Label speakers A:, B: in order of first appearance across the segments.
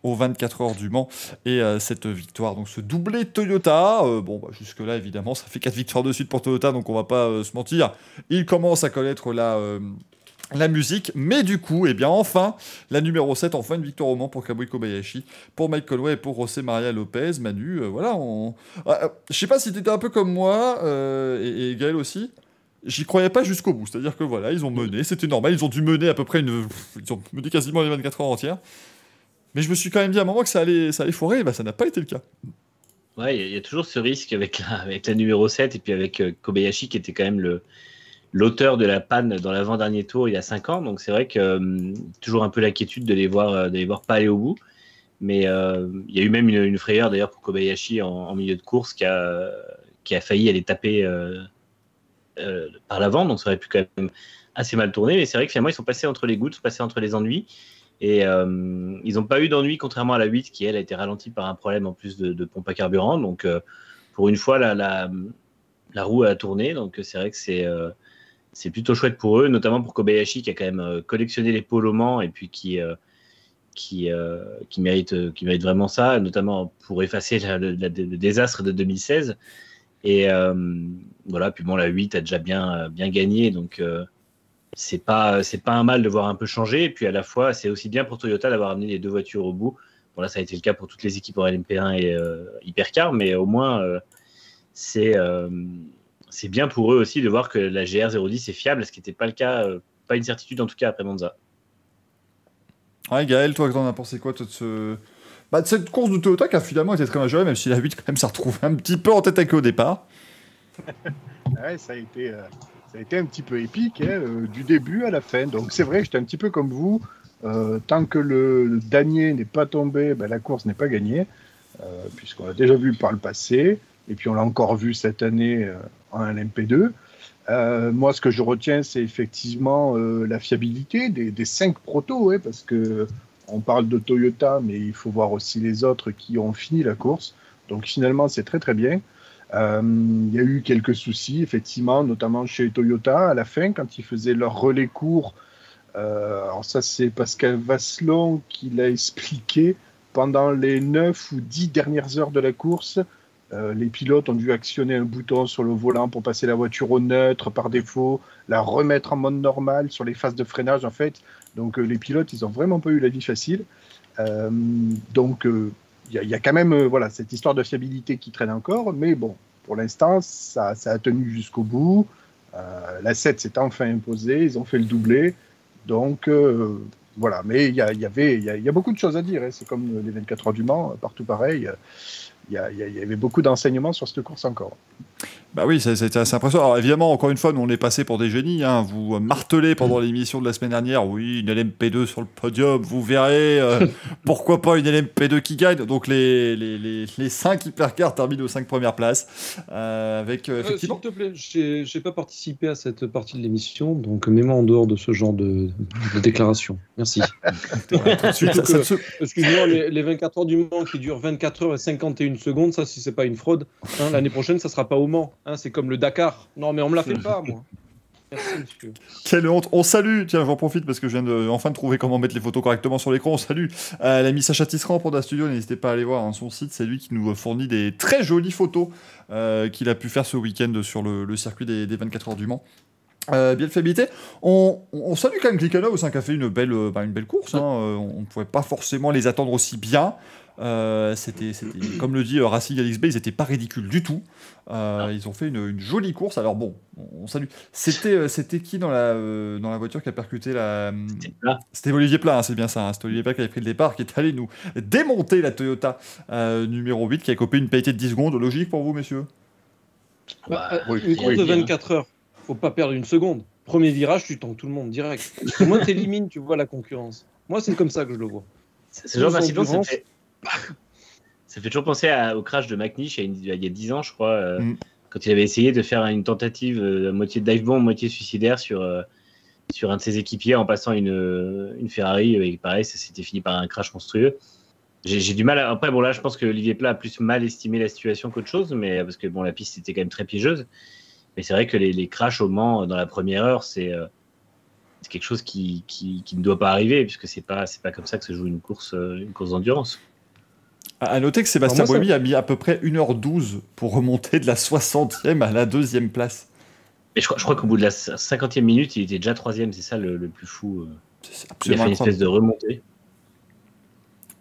A: aux 24 heures du Mans et cette victoire, donc ce doublé Toyota. Jusque-là, évidemment, ça fait 4 victoires de suite pour Toyota, donc on va pas se mentir. Il commence à connaître la musique, mais du coup, enfin, la numéro 7, enfin une victoire au Mans pour Kamui Kobayashi, pour Mike Conway et pour José Maria Lopez. Manu, je sais pas si t'étais un peu comme moi, et Gaël aussi. J'y croyais pas jusqu'au bout, c'est-à-dire que voilà, ils ont mené, c'était normal, ils ont dû mener à peu près ils ont mené quasiment les 24 heures entières. Mais je me suis quand même dit à un moment que ça allait foirer, et bah ça n'a pas été le cas.
B: Ouais, il y a toujours ce risque avec la numéro 7 et puis avec Kobayashi qui était quand même l'auteur de la panne dans l'avant-dernier tour il y a 5 ans. Donc c'est vrai que toujours un peu l'inquiétude de les voir pas aller au bout. Mais il y a eu même une frayeur d'ailleurs pour Kobayashi en milieu de course qui a failli aller taper par l'avant. Donc ça aurait pu quand même assez mal tourner. Mais c'est vrai que finalement ils sont passés entre les gouttes, passés entre les ennuis. Et ils n'ont pas eu d'ennui, contrairement à la 8 qui, elle, a été ralentie par un problème en plus de pompe à carburant. Donc, pour une fois, la roue a tourné. Donc, c'est vrai que c'est plutôt chouette pour eux, notamment pour Kobayashi qui a quand même collectionné les pôles au Mans et puis qui mérite vraiment ça, notamment pour effacer le désastre de 2016. Et voilà, puis bon, la 8 a déjà bien gagné. Donc, c'est pas un mal de voir un peu changer. Et puis à la fois, c'est aussi bien pour Toyota d'avoir amené les deux voitures au bout. Bon, là, ça a été le cas pour toutes les équipes en LMP1 et Hypercar, mais au moins, c'est bien pour eux aussi de voir que la GR010 est fiable, ce qui n'était pas le cas, pas une certitude en tout cas après Monza.
A: Ouais, Gaël, toi, t'en as pensé quoi toi, de cette course de Toyota qui a finalement été très mal gérée, même si la 8 quand même s'est retrouvée un petit peu en tête avec eux au départ.
C: Ouais, ça a été un petit peu épique, du début à la fin. Donc c'est vrai, j'étais un petit peu comme vous. Tant que le damier n'est pas tombé, la course n'est pas gagnée, puisqu'on l'a déjà vu par le passé, et puis on l'a encore vu cette année en LMP2. Moi, ce que je retiens, c'est effectivement la fiabilité des 5 protos, parce que on parle de Toyota, mais il faut voir aussi les autres qui ont fini la course. Donc finalement, c'est très très bien. Il y a eu quelques soucis, effectivement, notamment chez Toyota à la fin, quand ils faisaient leur relais court. Alors ça, c'est Pascal Vasselon qui l'a expliqué. Pendant les 9 ou 10 dernières heures de la course, les pilotes ont dû actionner un bouton sur le volant pour passer la voiture au neutre par défaut, la remettre en mode normal sur les phases de freinage, en fait. Donc les pilotes, ils n'ont vraiment pas eu la vie facile. Donc il y a quand même cette histoire de fiabilité qui traîne encore, mais bon, pour l'instant, ça a tenu jusqu'au bout. La 7 s'est enfin imposée, ils ont fait le doublé. Donc voilà, mais il y a beaucoup de choses à dire. C'est comme les 24 heures du Mans, partout pareil. Il y avait beaucoup d'enseignements sur cette course encore.
A: Bah oui, c'était assez impressionnant. Alors évidemment, encore une fois, nous on est passé pour des génies. Vous martelez pendant l'émission de la semaine dernière, oui, une LMP2 sur le podium, vous verrez, pourquoi pas une LMP2 qui gagne. Donc les 5 hypercars terminent aux 5 premières places. Avec effectivement.
D: S'il te plaît, j'ai pas participé à cette partie de l'émission, donc mets-moi en dehors de ce genre de déclaration. Merci. Excuse-moi, les 24 heures du Mans qui durent 24 heures et 51 secondes, ça, si c'est pas une fraude, l'année prochaine, ça sera pas au Mans. C'est comme le Dakar. Non, mais on me la fait pas, moi. Merci, monsieur.
A: Quelle honte. On salue, tiens, j'en profite parce que je viens enfin de trouver comment mettre les photos correctement sur l'écran. On salue l'ami Sacha Tisserand pour Da Studio. N'hésitez pas à aller voir son site. C'est lui qui nous fournit des très jolies photos qu'il a pu faire ce week-end sur le circuit des 24 heures du Mans. Bien fiabilité. On salue quand même Glickenhaus qui a fait une belle course. On ne pouvait pas forcément les attendre aussi bien. C'était comme le dit Racing LXB, ils n'étaient pas ridicules du tout. Ils ont fait une jolie course. Alors bon, on salue. C'était qui dans la voiture qui a percuté la... C'était Olivier Plat, c'est bien ça. C'était Olivier Plat qui avait pris le départ, qui est allé nous démonter la Toyota numéro 8, qui a copé une pénalité de 10 secondes. Logique pour vous, messieurs?
D: Une course de 24 heures. Faut pas perdre une seconde. Premier virage, tu tends tout le monde direct. Au moins, t'élimines, tu vois la concurrence. Moi, c'est comme ça que je le vois.
B: Ce genre d'incident, ça fait toujours penser au crash de McNish il y a 10 ans, je crois, quand il avait essayé de faire une tentative moitié dive bomb, moitié suicidaire sur un de ses équipiers en passant une Ferrari. Et pareil, ça s'était fini par un crash monstrueux. J'ai du mal. Après, bon, là, je pense que Olivier Plat a plus mal estimé la situation qu'autre chose, mais parce que bon, la piste était quand même très piégeuse. Mais c'est vrai que les crashs au Mans dans la première heure, c'est c'est quelque chose qui ne doit pas arriver, puisque c'est pas comme ça que se joue une course d'endurance.
A: À noter que Sébastien Buemi a mis à peu près 1h12 pour remonter de la 60e à la 2e place.
B: Et je crois qu'au bout de la 50e minute, il était déjà 3e, c'est ça le plus fou. Il a fait une espèce de remontée.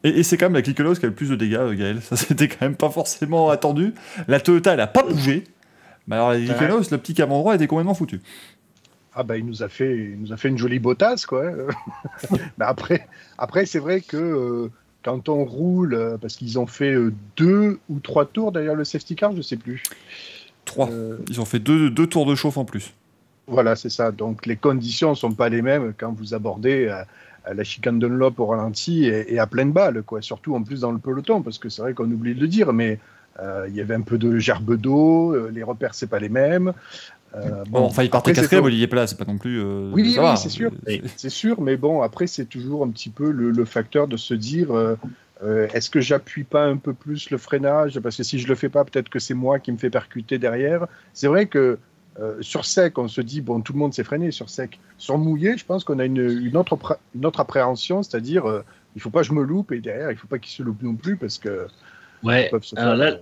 A: Et c'est quand même la Cliquelos qui a le plus de dégâts, Gaël. Ça, c'était quand même pas forcément attendu. La Toyota, elle a pas bougé. Mais alors, la Cliquelos, le petit camion droit était complètement foutu.
C: Ah bah il nous a fait une jolie bottasse, quoi. Mais après c'est vrai que quand on roule, parce qu'ils ont fait 2 ou 3 tours derrière le safety car, je sais plus.
A: 3. Ils ont fait 2 tours de chauffe en plus.
C: Voilà, c'est ça. Donc les conditions sont pas les mêmes quand vous abordez la chicane Dunlop au ralenti et à pleine balle, quoi. Surtout en plus dans le peloton, parce que c'est vrai qu'on oublie de le dire, mais il y avait un peu de gerbe d'eau, les repères c'est pas les mêmes.
A: Enfin, il partait 4e, Olivier Pla, c'est pas non plus.
C: Oui, c'est sûr. C'est sûr, mais bon, après, c'est toujours un petit peu le facteur de se dire est-ce que j'appuie pas un peu plus le freinage? Parce que si je le fais pas, peut-être que c'est moi qui me fais percuter derrière. C'est vrai que sur sec, on se dit bon, tout le monde s'est freiné sur sec. Sur mouillé, je pense qu'on a une autre appréhension, c'est-à-dire il faut pas que je me loupe et derrière, il faut pas qu'il se loupe non plus parce que.
B: Ouais, alors là.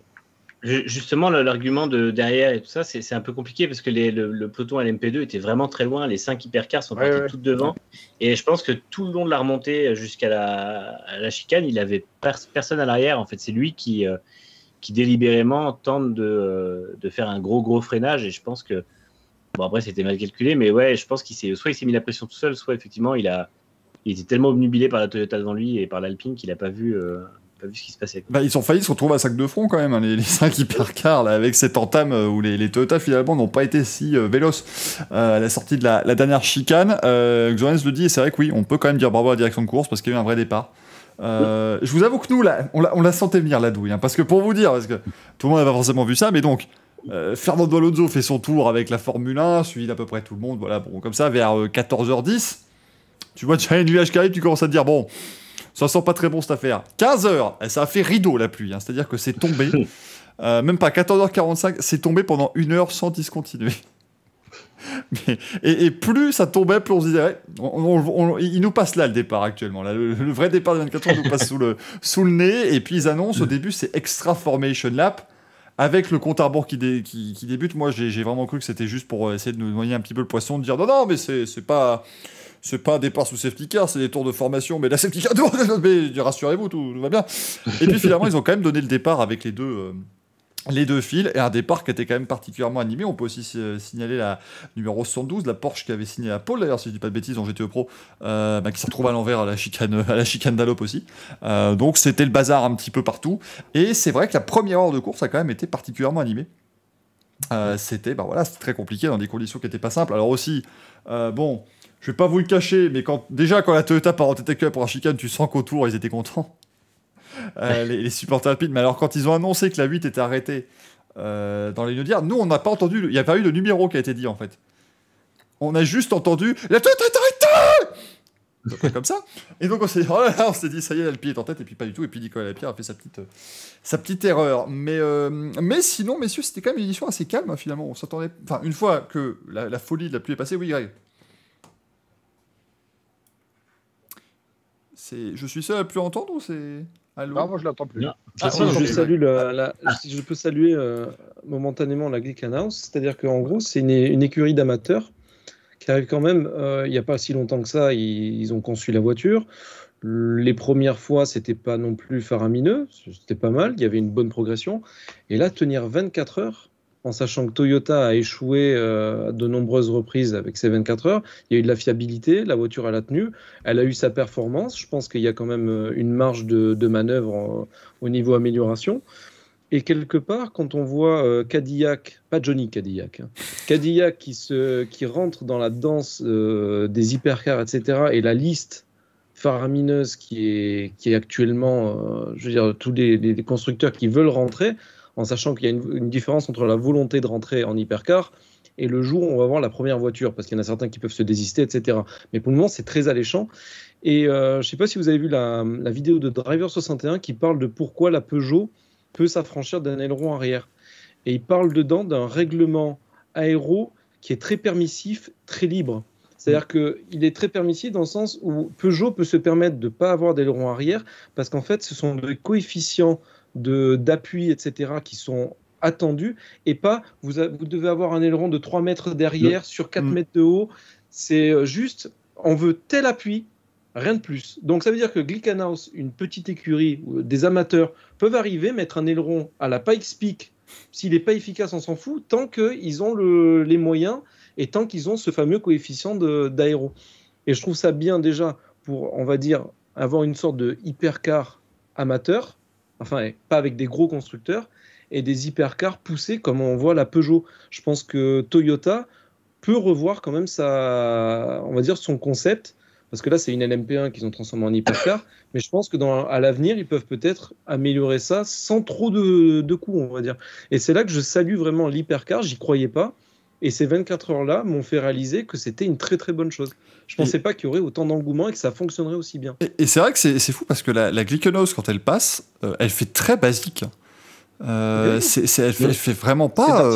B: Justement, l'argument de derrière et tout ça, c'est un peu compliqué parce que le peloton LMP2 était vraiment très loin. Les 5 hypercars sont partis tout devant. Et je pense que tout le long de la remontée jusqu'à la chicane, il avait personne à l'arrière. En fait, c'est lui qui délibérément tente de faire un gros freinage. Et je pense que, bon, après, c'était mal calculé. Mais ouais, je pense soit il s'est mis la pression tout seul, soit effectivement, il était tellement obnubilé par la Toyota devant lui et par l'Alpine qu'il n'a pas vu ce qui se passait.
A: Bah, ils ont failli se retrouver à sac de front quand même, hein, les 5 hypercars, là, avec cette entame où les Toyota finalement n'ont pas été si véloces à la sortie de la dernière chicane. Xorenz le dit, et c'est vrai que oui, on peut quand même dire bravo à la direction de course parce qu'il y a eu un vrai départ. Je vous avoue que nous, là, on la sentait venir la douille, hein, parce que pour vous dire, parce que tout le monde n'a pas forcément vu ça, mais donc Fernando Alonso fait son tour avec la Formule 1, suivi d'à peu près tout le monde, voilà, bon, comme ça, vers 14h10, tu vois déjà les nuages qui arrivent, tu commences à te dire, bon, ça sent pas très bon cette affaire. 15h, ça a fait rideau la pluie, hein, c'est-à-dire que c'est tombé, même pas 14h45, c'est tombé pendant 1 heure sans discontinuer. Et plus ça tombait, plus on se disait, il nous passe là le départ actuellement. Là, le vrai départ de 24 heures nous passe sous le nez, et puis ils annoncent au début c'est Extra Formation Lap, avec le compte à rebours qui débute. Moi j'ai vraiment cru que c'était juste pour essayer de nous noyer un petit peu le poisson, de dire non mais c'est pas un départ sous safety car, c'est des tours de formation, mais la safety car, mais rassurez-vous, tout va bien. Et puis finalement, ils ont quand même donné le départ avec les deux fils, et un départ qui était quand même particulièrement animé. On peut aussi signaler la numéro 72, la Porsche qui avait signé la pole, d'ailleurs, si je dis pas de bêtises, en GTE Pro, qui s'est retrouvée à l'envers à la chicane d'Allop aussi. Donc c'était le bazar un petit peu partout. Et c'est vrai que la première heure de course a quand même été particulièrement animée. C'était très compliqué dans des conditions qui n'étaient pas simples. Alors aussi, je vais pas vous le cacher, mais quand la Toyota part en tête pour la chicane, tu sens qu'autour, ils étaient contents. Les supporters alpines. Mais alors, quand ils ont annoncé que la 8 était arrêtée dans les Nodières, nous, on n'a pas entendu. Il n'y a pas eu de numéro qui a été dit, en fait. On a juste entendu « La Toyota est arrêtée !» Comme ça. Et donc, on s'est dit, ça y est, l'Alpine est en tête, et puis pas du tout. Et puis, Nicolas Lapierre a fait sa petite erreur. Mais sinon, messieurs, c'était quand même une édition assez calme, hein, finalement. On s'attendait. Enfin, une fois que la folie de la pluie est passée, oui, Greg. Je suis seul à plus entendre ou c'est... Allô?
C: Non, moi je l'entends plus.
D: Je peux saluer momentanément la Glick House, c'est-à-dire qu'en gros, c'est une écurie d'amateurs qui arrive quand même, il n'y a pas si longtemps que ça, ils ont conçu la voiture. Les premières fois, c'était pas non plus faramineux, c'était pas mal, il y avait une bonne progression. Et là, tenir 24 heures, en sachant que Toyota a échoué à de nombreuses reprises avec ses 24 heures. Il y a eu de la fiabilité, la voiture elle a tenu, elle a eu sa performance. Je pense qu'il y a quand même une marge de manœuvre au niveau amélioration. Et quelque part, quand on voit Cadillac, pas Johnny Cadillac, Cadillac qui rentre dans la danse des hypercars, etc., et la liste faramineuse qui est actuellement, je veux dire, tous les constructeurs qui veulent rentrer, en sachant qu'il y a une différence entre la volonté de rentrer en hypercar et le jour où on va voir la première voiture, parce qu'il y en a certains qui peuvent se désister, etc. Mais pour le moment, c'est très alléchant. Et je ne sais pas si vous avez vu la vidéo de Driver61 qui parle de pourquoi la Peugeot peut s'affranchir d'un aileron arrière. Et il parle dedans d'un règlement aéro qui est très permissif, très libre. C'est-à-dire qu'il est très permissif dans le sens où Peugeot peut se permettre de ne pas avoir d'aileron arrière parce qu'en fait, ce sont des coefficients d'appui, etc., qui sont attendus et pas vous devez avoir un aileron de 3 mètres derrière sur 4 mètres de haut. C'est juste, on veut tel appui, rien de plus. Donc ça veut dire que Glickenhaus, une petite écurie, des amateurs peuvent arriver, mettre un aileron à la Pikes Peak. S'il n'est pas efficace, on s'en fout, tant qu'ils ont les moyens et tant qu'ils ont ce fameux coefficient d'aéro. Et je trouve ça bien déjà pour, on va dire, avoir une sorte de hypercar amateur, enfin pas avec des gros constructeurs, et des hypercars poussés comme on voit la Peugeot. Je pense que Toyota peut revoir quand même on va dire son concept, parce que là c'est une LMP1 qu'ils ont transformé en hypercar, mais je pense que à l'avenir ils peuvent peut-être améliorer ça sans trop de coûts, on va dire. Et c'est là que je salue vraiment l'hypercar, j'y croyais pas, et ces 24 heures-là m'ont fait réaliser que c'était une très très bonne chose. Je pensais pas qu'il y aurait autant d'engouement et que ça fonctionnerait aussi bien.
A: Et c'est vrai que c'est fou parce que la Glickenhaus, quand elle passe, elle fait très basique. Elle fait vraiment pas.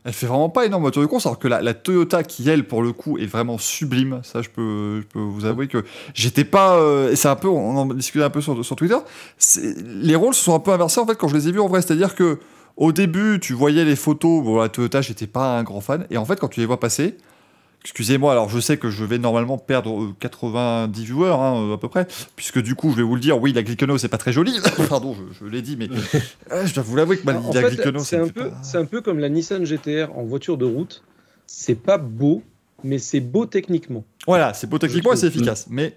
A: Elle fait vraiment pas énorme voiture de course, alors que la Toyota, qui elle, pour le coup, est vraiment sublime. Ça, je peux vous avouer que j'étais pas. Et c'est un peu, on en discutait un peu sur Twitter. Les rôles se sont un peu inversés en fait quand je les ai vus en vrai. C'est-à-dire que au début, tu voyais les photos. Bon, la Toyota, j'étais pas un grand fan. Et en fait, quand tu les vois passer. Excusez-moi, alors je sais que je vais normalement perdre 90 viewers à peu près, puisque du coup je vais vous le dire, oui la Glickenhaus c'est pas très joli, pardon je l'ai dit, mais je dois vous l'avouer que la Glickenhaus
D: c'est un peu comme la Nissan GT-R en voiture de route, c'est pas beau, mais c'est beau techniquement.
A: Voilà, c'est beau techniquement et c'est efficace, mais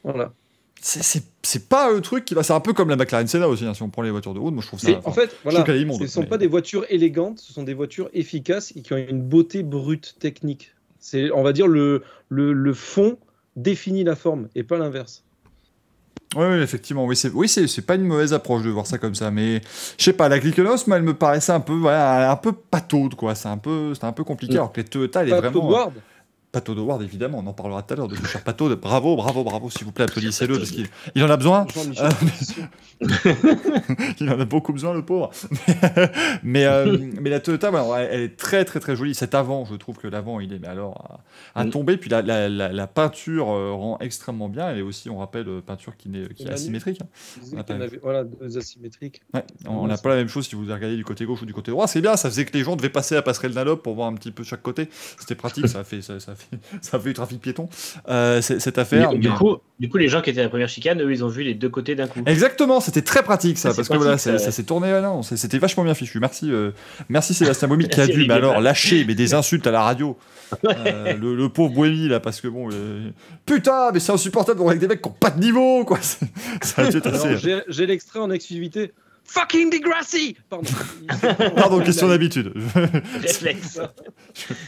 D: voilà.
A: C'est pas le truc qui va, c'est un peu comme la McLaren Senna aussi, si on prend les voitures de route, moi je trouve ça.
D: En fait, voilà, ce ne sont pas des voitures élégantes, ce sont des voitures efficaces et qui ont une beauté brute technique. C'est, on va dire, le fond définit la forme et pas l'inverse.
A: Oui, effectivement. Oui, c'est pas une mauvaise approche de voir ça comme ça. Mais je sais pas, la Glickenhaus, elle me paraissait un peu pataude, quoi. C'est un peu compliqué. Alors que les Toyota, elle est vraiment. Pato Howard, évidemment, on en parlera tout à l'heure de ce cher Pato. Bravo, s'il vous plaît, applaudissez-le, parce qu'il en a besoin. Il en a beaucoup besoin, le pauvre. mais la Toyota, elle est très, très, très jolie. Cet avant, je trouve que l'avant, il est à tomber. Puis la peinture rend extrêmement bien. Elle est aussi, on rappelle, peinture qui est asymétrique.
D: Voilà, deux asymétriques.
A: Ouais, on n'a pas la même chose si vous regardez du côté gauche ou du côté droit. C'est bien, ça faisait que les gens devaient passer à passerelle Dunlop pour voir un petit peu chaque côté. C'était pratique, ça fait du trafic piéton, cette affaire.
B: Du coup, les gens qui étaient à la première chicane, eux, ils ont vu les deux côtés d'un coup.
A: Exactement, c'était très pratique ça, parce que voilà, ça s'est tourné. Non, c'était vachement bien fichu. Merci Sébastien Boemi qui a dû lâcher des insultes à la radio. Le pauvre Boemi là, parce que bon, putain, mais c'est insupportable avec des mecs qui n'ont pas de niveau, quoi. Ça a été assez.
D: J'ai l'extrait en exclusivité. Fucking Degrassi.
A: Pardon, question d'habitude.
B: Réflexe.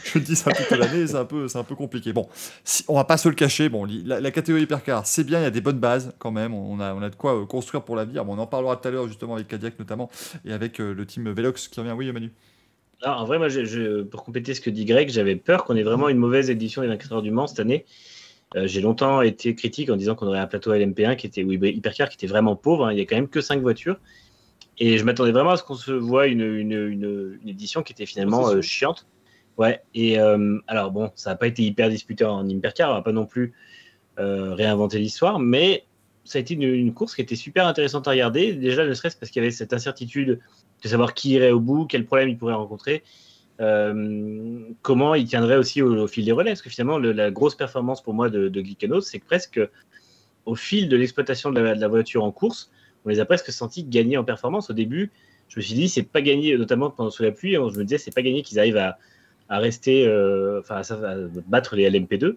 A: Je dis ça toute l'année, c'est un peu compliqué. Bon, on va pas se le cacher. Bon, la catégorie hypercar, c'est bien, il y a des bonnes bases quand même. On a de quoi construire pour l'avenir. Bon, on en parlera tout à l'heure justement avec Cadillac notamment et avec le team Velox qui revient. Oui, Manu.
B: Alors, en vrai, moi, pour compléter ce que dit Greg, j'avais peur qu'on ait vraiment une mauvaise édition des 24 heures du Mans cette année. J'ai longtemps été critique en disant qu'on aurait un plateau LMP1 hypercar qui était vraiment pauvre. Il n'y a quand même que 5 voitures. Et je m'attendais vraiment à ce qu'on se voit une édition qui était finalement chiante. Ouais. Et alors bon, ça n'a pas été hyper disputé en hypercar, on va pas non plus réinventer l'histoire, mais ça a été une course qui était super intéressante à regarder. Déjà, ne serait-ce parce qu'il y avait cette incertitude de savoir qui irait au bout, quels problèmes il pourrait rencontrer, comment il tiendrait aussi au fil des relais. Parce que finalement, la grosse performance pour moi de Glickenhaus, c'est que presque au fil de l'exploitation de la voiture en course, on les a presque sentis gagner en performance. Au début, je me suis dit, c'est pas gagné, notamment pendant sous la pluie, je me disais, c'est pas gagné qu'ils arrivent à rester, à battre les LMP2.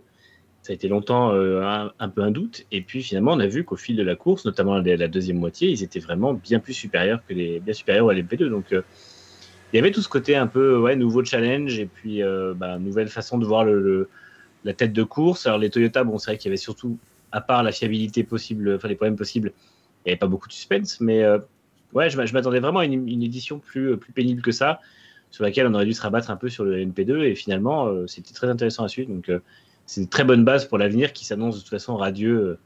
B: Ça a été longtemps un peu un doute. Et puis finalement, on a vu qu'au fil de la course, notamment la deuxième moitié, ils étaient vraiment bien plus supérieurs aux LMP2. Donc il y avait tout ce côté un peu nouveau challenge et puis nouvelle façon de voir la tête de course. Alors les Toyota, bon, c'est vrai qu'il y avait surtout, à part la fiabilité possible, enfin les problèmes possibles, il n'y avait pas beaucoup de suspense, mais je m'attendais vraiment à une édition plus pénible que ça, sur laquelle on aurait dû se rabattre un peu sur le LMP2, et finalement, c'était très intéressant à suivre. Donc, c'est une très bonne base pour l'avenir qui s'annonce de toute façon radieux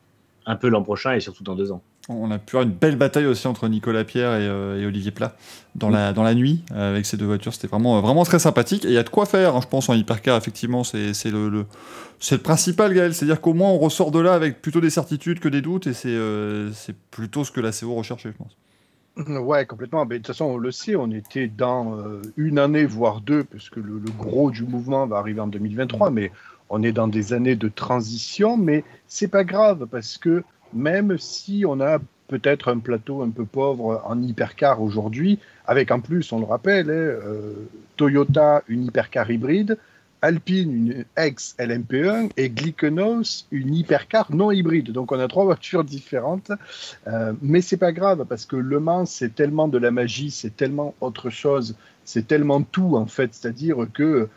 B: un peu l'an prochain et surtout dans 2 ans.
A: On a pu avoir une belle bataille aussi entre Nicolas Pierre et Olivier Plat dans la nuit avec ces deux voitures. C'était vraiment très sympathique. Et il y a de quoi faire, hein, je pense, en hypercar. Effectivement, c'est le principal, Gaël. C'est-à-dire qu'au moins, on ressort de là avec plutôt des certitudes que des doutes. Et c'est plutôt ce que la CO recherchait, je pense.
C: Ouais, complètement. Mais de toute façon, on le sait, on était dans une année, voire deux, parce que le gros du mouvement va arriver en 2023. Mais on est dans des années de transition. Mais c'est pas grave, parce que même si on a peut-être un plateau un peu pauvre en hypercar aujourd'hui, avec en plus, on le rappelle, Toyota, une hypercar hybride, Alpine, une ex-LMP1, et Glickenhaus, une hypercar non hybride. Donc on a 3 voitures différentes, mais c'est pas grave, parce que Le Mans, c'est tellement de la magie, c'est tellement autre chose, c'est tellement tout, en fait. C'est-à-dire que,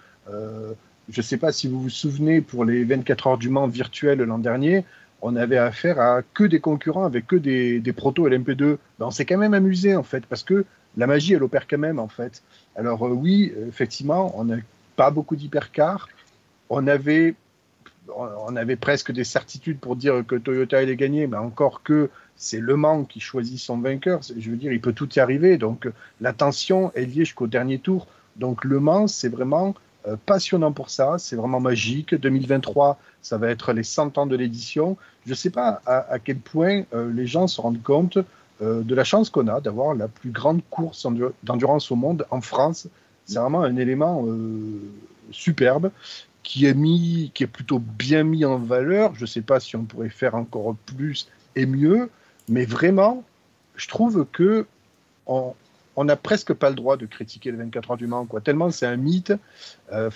C: je sais pas si vous vous souvenez, pour les 24 heures du Mans virtuelles l'an dernier, on avait affaire à que des concurrents avec que des protos LMP2. Ben, on s'est quand même amusé, en fait, parce que la magie, elle opère quand même, en fait. Alors oui, effectivement, on n'a pas beaucoup d'hypercars. On avait presque des certitudes pour dire que Toyota allait gagner, mais encore que c'est Le Mans qui choisit son vainqueur. Je veux dire, il peut tout y arriver. Donc la tension est liée jusqu'au dernier tour. Donc Le Mans, c'est vraiment passionnant pour ça. C'est vraiment magique. 2023, ça va être les 100 ans de l'édition. Je ne sais pas à quel point les gens se rendent compte de la chance qu'on a d'avoir la plus grande course d'endurance au monde en France. C'est vraiment un élément superbe qui est plutôt bien mis en valeur. Je ne sais pas si on pourrait faire encore plus et mieux, mais vraiment, je trouve que on n'a presque pas le droit de critiquer les 24 heures du Mans, quoi. Tellement c'est un mythe.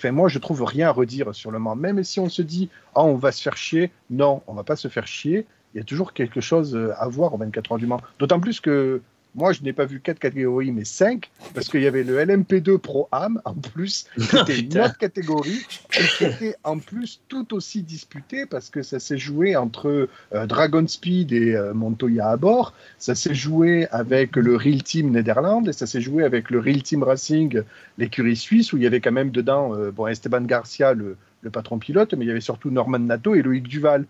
C: Moi, je trouve rien à redire sur le Mans. Même si on se dit, on va se faire chier, non, on va pas se faire chier. Il y a toujours quelque chose à voir aux 24 heures du Mans. D'autant plus que moi, je n'ai pas vu 4 catégories, mais 5, parce qu'il y avait le LMP2 Pro-Am, en plus, qui était une autre catégorie, et qui était en plus tout aussi disputée, parce que ça s'est joué entre Dragon Speed et Montoya à bord, ça s'est joué avec le Real Team Netherlands, et ça s'est joué avec le Real Team Racing, l'écurie suisse, où il y avait quand même dedans Esteban Garcia, le patron pilote, mais il y avait surtout Norman Nato et Loïc Duval.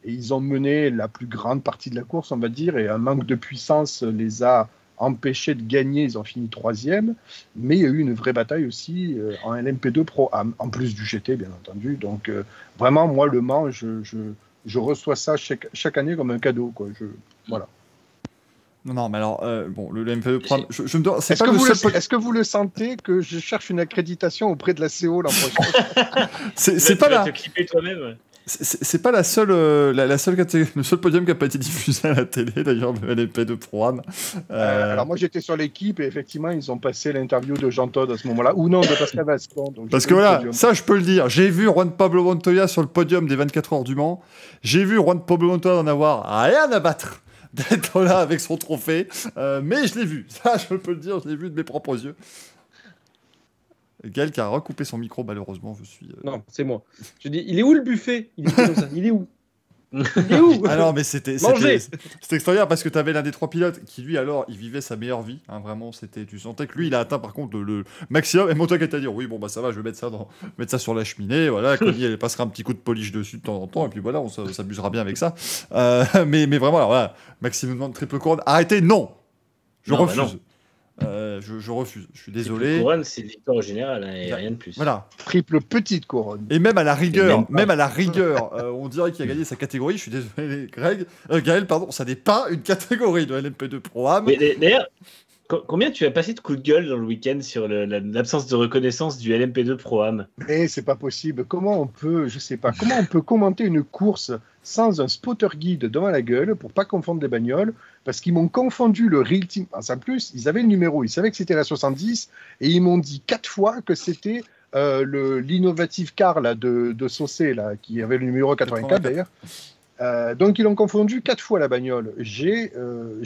C: Et ils ont mené la plus grande partie de la course, on va dire, et un manque de puissance les a empêchés de gagner. Ils ont fini 3e, mais il y a eu une vraie bataille aussi en LMP2 Pro-Am, en plus du GT, bien entendu. Donc, vraiment, moi, Le Mans, je reçois ça chaque année comme un cadeau, quoi. Voilà.
A: Non, mais alors, bon, le LMP2 Pro-Am, je me demande,
C: Est-ce que vous le sentez que je cherche une accréditation auprès de la CO l'an prochain?
A: C'est pas là.
B: Tu vas te clipper toi-même.
A: C'est pas la seule le seul podium qui n'a pas été diffusé à la télé, d'ailleurs, le LMP2 Pro-Am.
C: Alors moi j'étais sur l'équipe et effectivement ils ont passé l'interview de Jean Todt à ce moment-là, ou non, de Pascal Vascon.
A: Parce que voilà, ça je peux le dire, j'ai vu Juan Pablo Montoya sur le podium des 24 heures du Mans, j'ai vu Juan Pablo Montoya en avoir rien à battre d'être là avec son trophée, mais je l'ai vu, ça je peux le dire, je l'ai vu de mes propres yeux. Gaël qui a recoupé son micro, malheureusement, je suis...
D: Non, c'est moi. Je dis, il est où le buffet? Il est comme ça. Il est où? Il est où?
A: Ah non, mais c'était extraordinaire parce que tu avais l'un des 3 pilotes qui, lui, alors, il vivait sa meilleure vie. Hein, vraiment, tu sentais que lui, il a atteint par contre le maximum. Et Montoya qui t'a dit, oui, bon, bah ça va, je vais mettre ça sur la cheminée. Voilà, Connie, elle passera un petit coup de polish dessus de temps en temps. Et puis voilà, on s'amusera bien avec ça. Mais vraiment, alors voilà, maximum de triple couronne. Arrêtez, non! Je refuse. Bah non. Je refuse, je suis désolé.
B: Triple couronne, c'est victoire générale, et rien de plus.
A: Voilà.
C: Triple petite couronne.
A: Et même à la rigueur, on dirait qu'il a gagné sa catégorie. Je suis désolé, Gaël, pardon, ça n'est pas une catégorie de LMP2 Pro-Am.
B: Mais d'ailleurs, combien tu as passé de coups de gueule dans le week-end sur l'absence de reconnaissance du LMP2 Pro-Am?
C: Mais c'est pas possible. Comment on peut commenter une course sans un spotter guide devant la gueule pour pas confondre les bagnoles? Parce qu'ils m'ont confondu le Real Team. En plus, ils avaient le numéro, ils savaient que c'était la 70 et ils m'ont dit 4 fois que c'était l'innovative car là, de Saucé, là, qui avait le numéro 84 d'ailleurs. Donc ils l'ont confondu 4 fois la bagnole. J'ai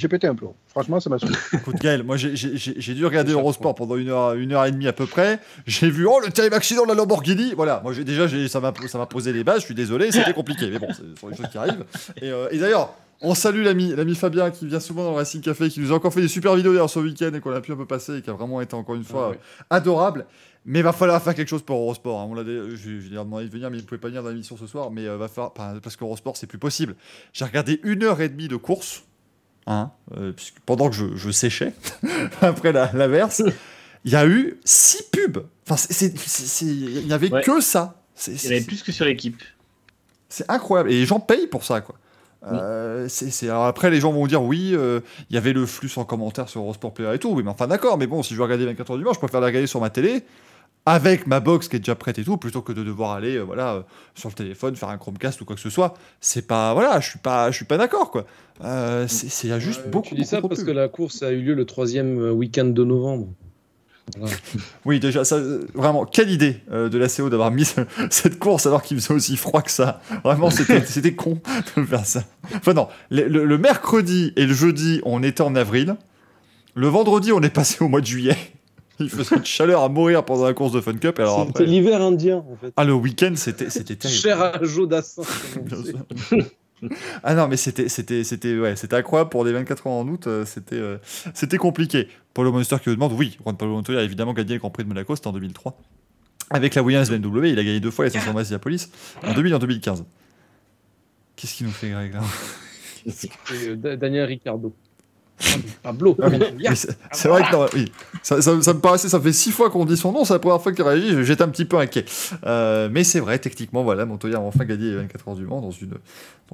C: pété un plomb. Franchement, ça m'a saoulé.
A: Écoute Gaël, moi j'ai dû regarder Eurosport pendant une heure et demie à peu près. J'ai vu le terrible accident de la Lamborghini. Voilà, moi ça m'a posé les bases. Je suis désolé, c'était compliqué, mais bon, ce sont les choses qui arrivent. Et d'ailleurs, On salue l'ami Fabien qui vient souvent dans le Racing Café, qui nous a encore fait des super vidéos d'ailleurs ce week-end et qu'on a pu un peu passer et qui a vraiment été encore une fois adorable. Mais va falloir faire quelque chose pour Eurosport. Hein. Je lui ai demandé de venir, mais il ne pouvait pas venir dans l'émission ce soir. Mais va falloir, parce qu'Eurosport, c'est plus possible. J'ai regardé 1h30 de course, hein, pendant que je séchais, après la verse. Il y a eu 6 pubs. Enfin, il n'y avait que ça.
B: Il y en avait plus que sur l'équipe.
A: C'est incroyable. Et les gens payent pour ça, quoi. Alors après, les gens vont dire oui, il y avait le flux en commentaire sur Eurosport Player et tout. Oui, mais enfin, d'accord. Mais bon, si je veux regarder 24 heures du match, je préfère la regarder sur ma télé avec ma box qui est déjà prête et tout, plutôt que de devoir aller sur le téléphone, faire un Chromecast ou quoi que ce soit. C'est pas. Voilà, je suis pas d'accord, quoi. Il y a juste beaucoup.
D: Tu dis ça
A: beaucoup
D: parce
A: de
D: que la course a eu lieu le 3e week-end de novembre. Voilà.
A: Oui, déjà, ça, vraiment, quelle idée de la CO d'avoir mis cette course alors qu'il faisait aussi froid que ça. Vraiment, c'était con de faire ça. Enfin non, le mercredi et le jeudi, on était en avril. Le vendredi, on est passé au mois de juillet. Il faisait une chaleur à mourir pendant la course de Fun Cup.
D: C'était l'hiver indien, en fait.
A: Ah, le week-end, c'était terrible.
D: Cher à Jodassin.
A: Ah non, mais c'était incroyable pour les 24 heures en août. C'était compliqué. Paulo Monster qui nous demande, oui, Juan Pablo Montoya a évidemment gagné le Grand Prix de Monaco, c'était en 2003. Avec la Williams BMW, il a gagné 2 fois les 500 Indianapolis, en 2000 et en 2015. Qu'est-ce qu'il nous fait, Greg, là?
D: Daniel Ricciardo. Pablo.
A: C'est vrai que non, oui. Ça me paraissait, ça fait 6 fois qu'on dit son nom, c'est la première fois qu'il réagit, j'étais un petit peu inquiet. Mais c'est vrai, techniquement, voilà, Montoya a enfin gagné les 24 heures du Mans dans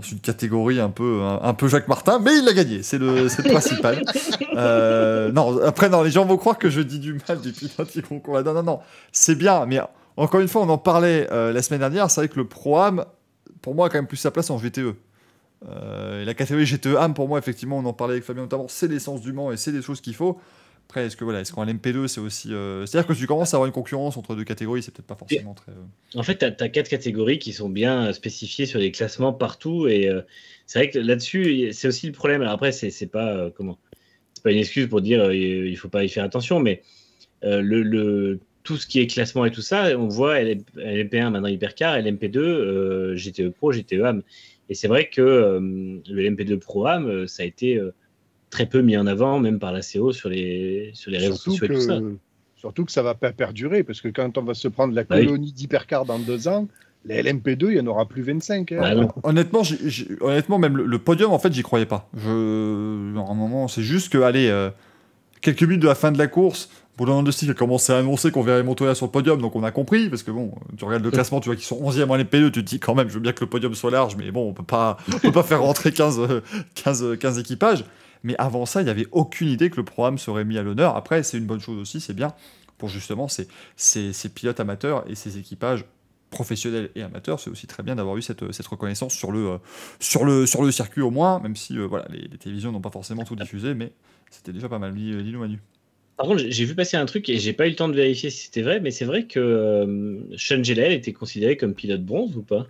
A: une catégorie un peu Jacques Martin, mais il l'a gagné, c'est le principal. Non, après, les gens vont croire que je dis du mal des pilotes qui concourent là. Non, c'est bien, mais encore une fois, on en parlait la semaine dernière, c'est vrai que le Pro-Am, pour moi, a quand même plus sa place en GTE. Et la catégorie GTE AM, pour moi, effectivement, on en parlait avec Fabien notamment, c'est l'essence du Mans et c'est des choses qu'il faut. Après, est-ce qu'en LMP2, c'est aussi. C'est-à-dire que tu commences à avoir une concurrence entre 2 catégories, c'est peut-être pas forcément très.
B: En fait, tu as 4 catégories qui sont bien spécifiées sur les classements partout. Et c'est vrai que là-dessus, c'est aussi le problème. Alors après, c'est pas une excuse pour dire il faut pas y faire attention, mais tout ce qui est classement et tout ça, on voit LMP1 maintenant Hypercar, LMP2, GTE Pro, GTE AM. Et c'est vrai que le LMP2 Pro AM, ça a été très peu mis en avant, même par la CO sur les réseaux sociaux et tout ça.
C: Surtout que ça va pas perdurer, parce que quand on va se prendre la colonie d'Hypercar dans 2 ans, les LMP2, il n'y en aura plus 25. Hein.
A: Honnêtement, même le podium, en fait, j'y croyais pas. À un moment, c'est juste que, quelques minutes de la fin de la course, Boulogne de Stick a commencé à annoncer qu'on verrait Montoya sur le podium, donc on a compris, parce que bon, tu regardes le classement, tu vois qu'ils sont 11e en LMP2, tu te dis quand même, je veux bien que le podium soit large, mais bon, on peut pas faire rentrer 15 équipages. Mais avant ça, il n'y avait aucune idée que le programme serait mis à l'honneur. Après, c'est une bonne chose aussi, c'est bien pour justement ces pilotes amateurs et ces équipages professionnels et amateurs. C'est aussi très bien d'avoir eu cette reconnaissance sur le circuit au moins, même si les télévisions n'ont pas forcément tout diffusé, mais c'était déjà pas mal. Lino Manu.
B: Par contre, j'ai vu passer un truc et j'ai pas eu le temps de vérifier si c'était vrai, mais c'est vrai que Sean Gelael était considéré comme pilote bronze ou pas?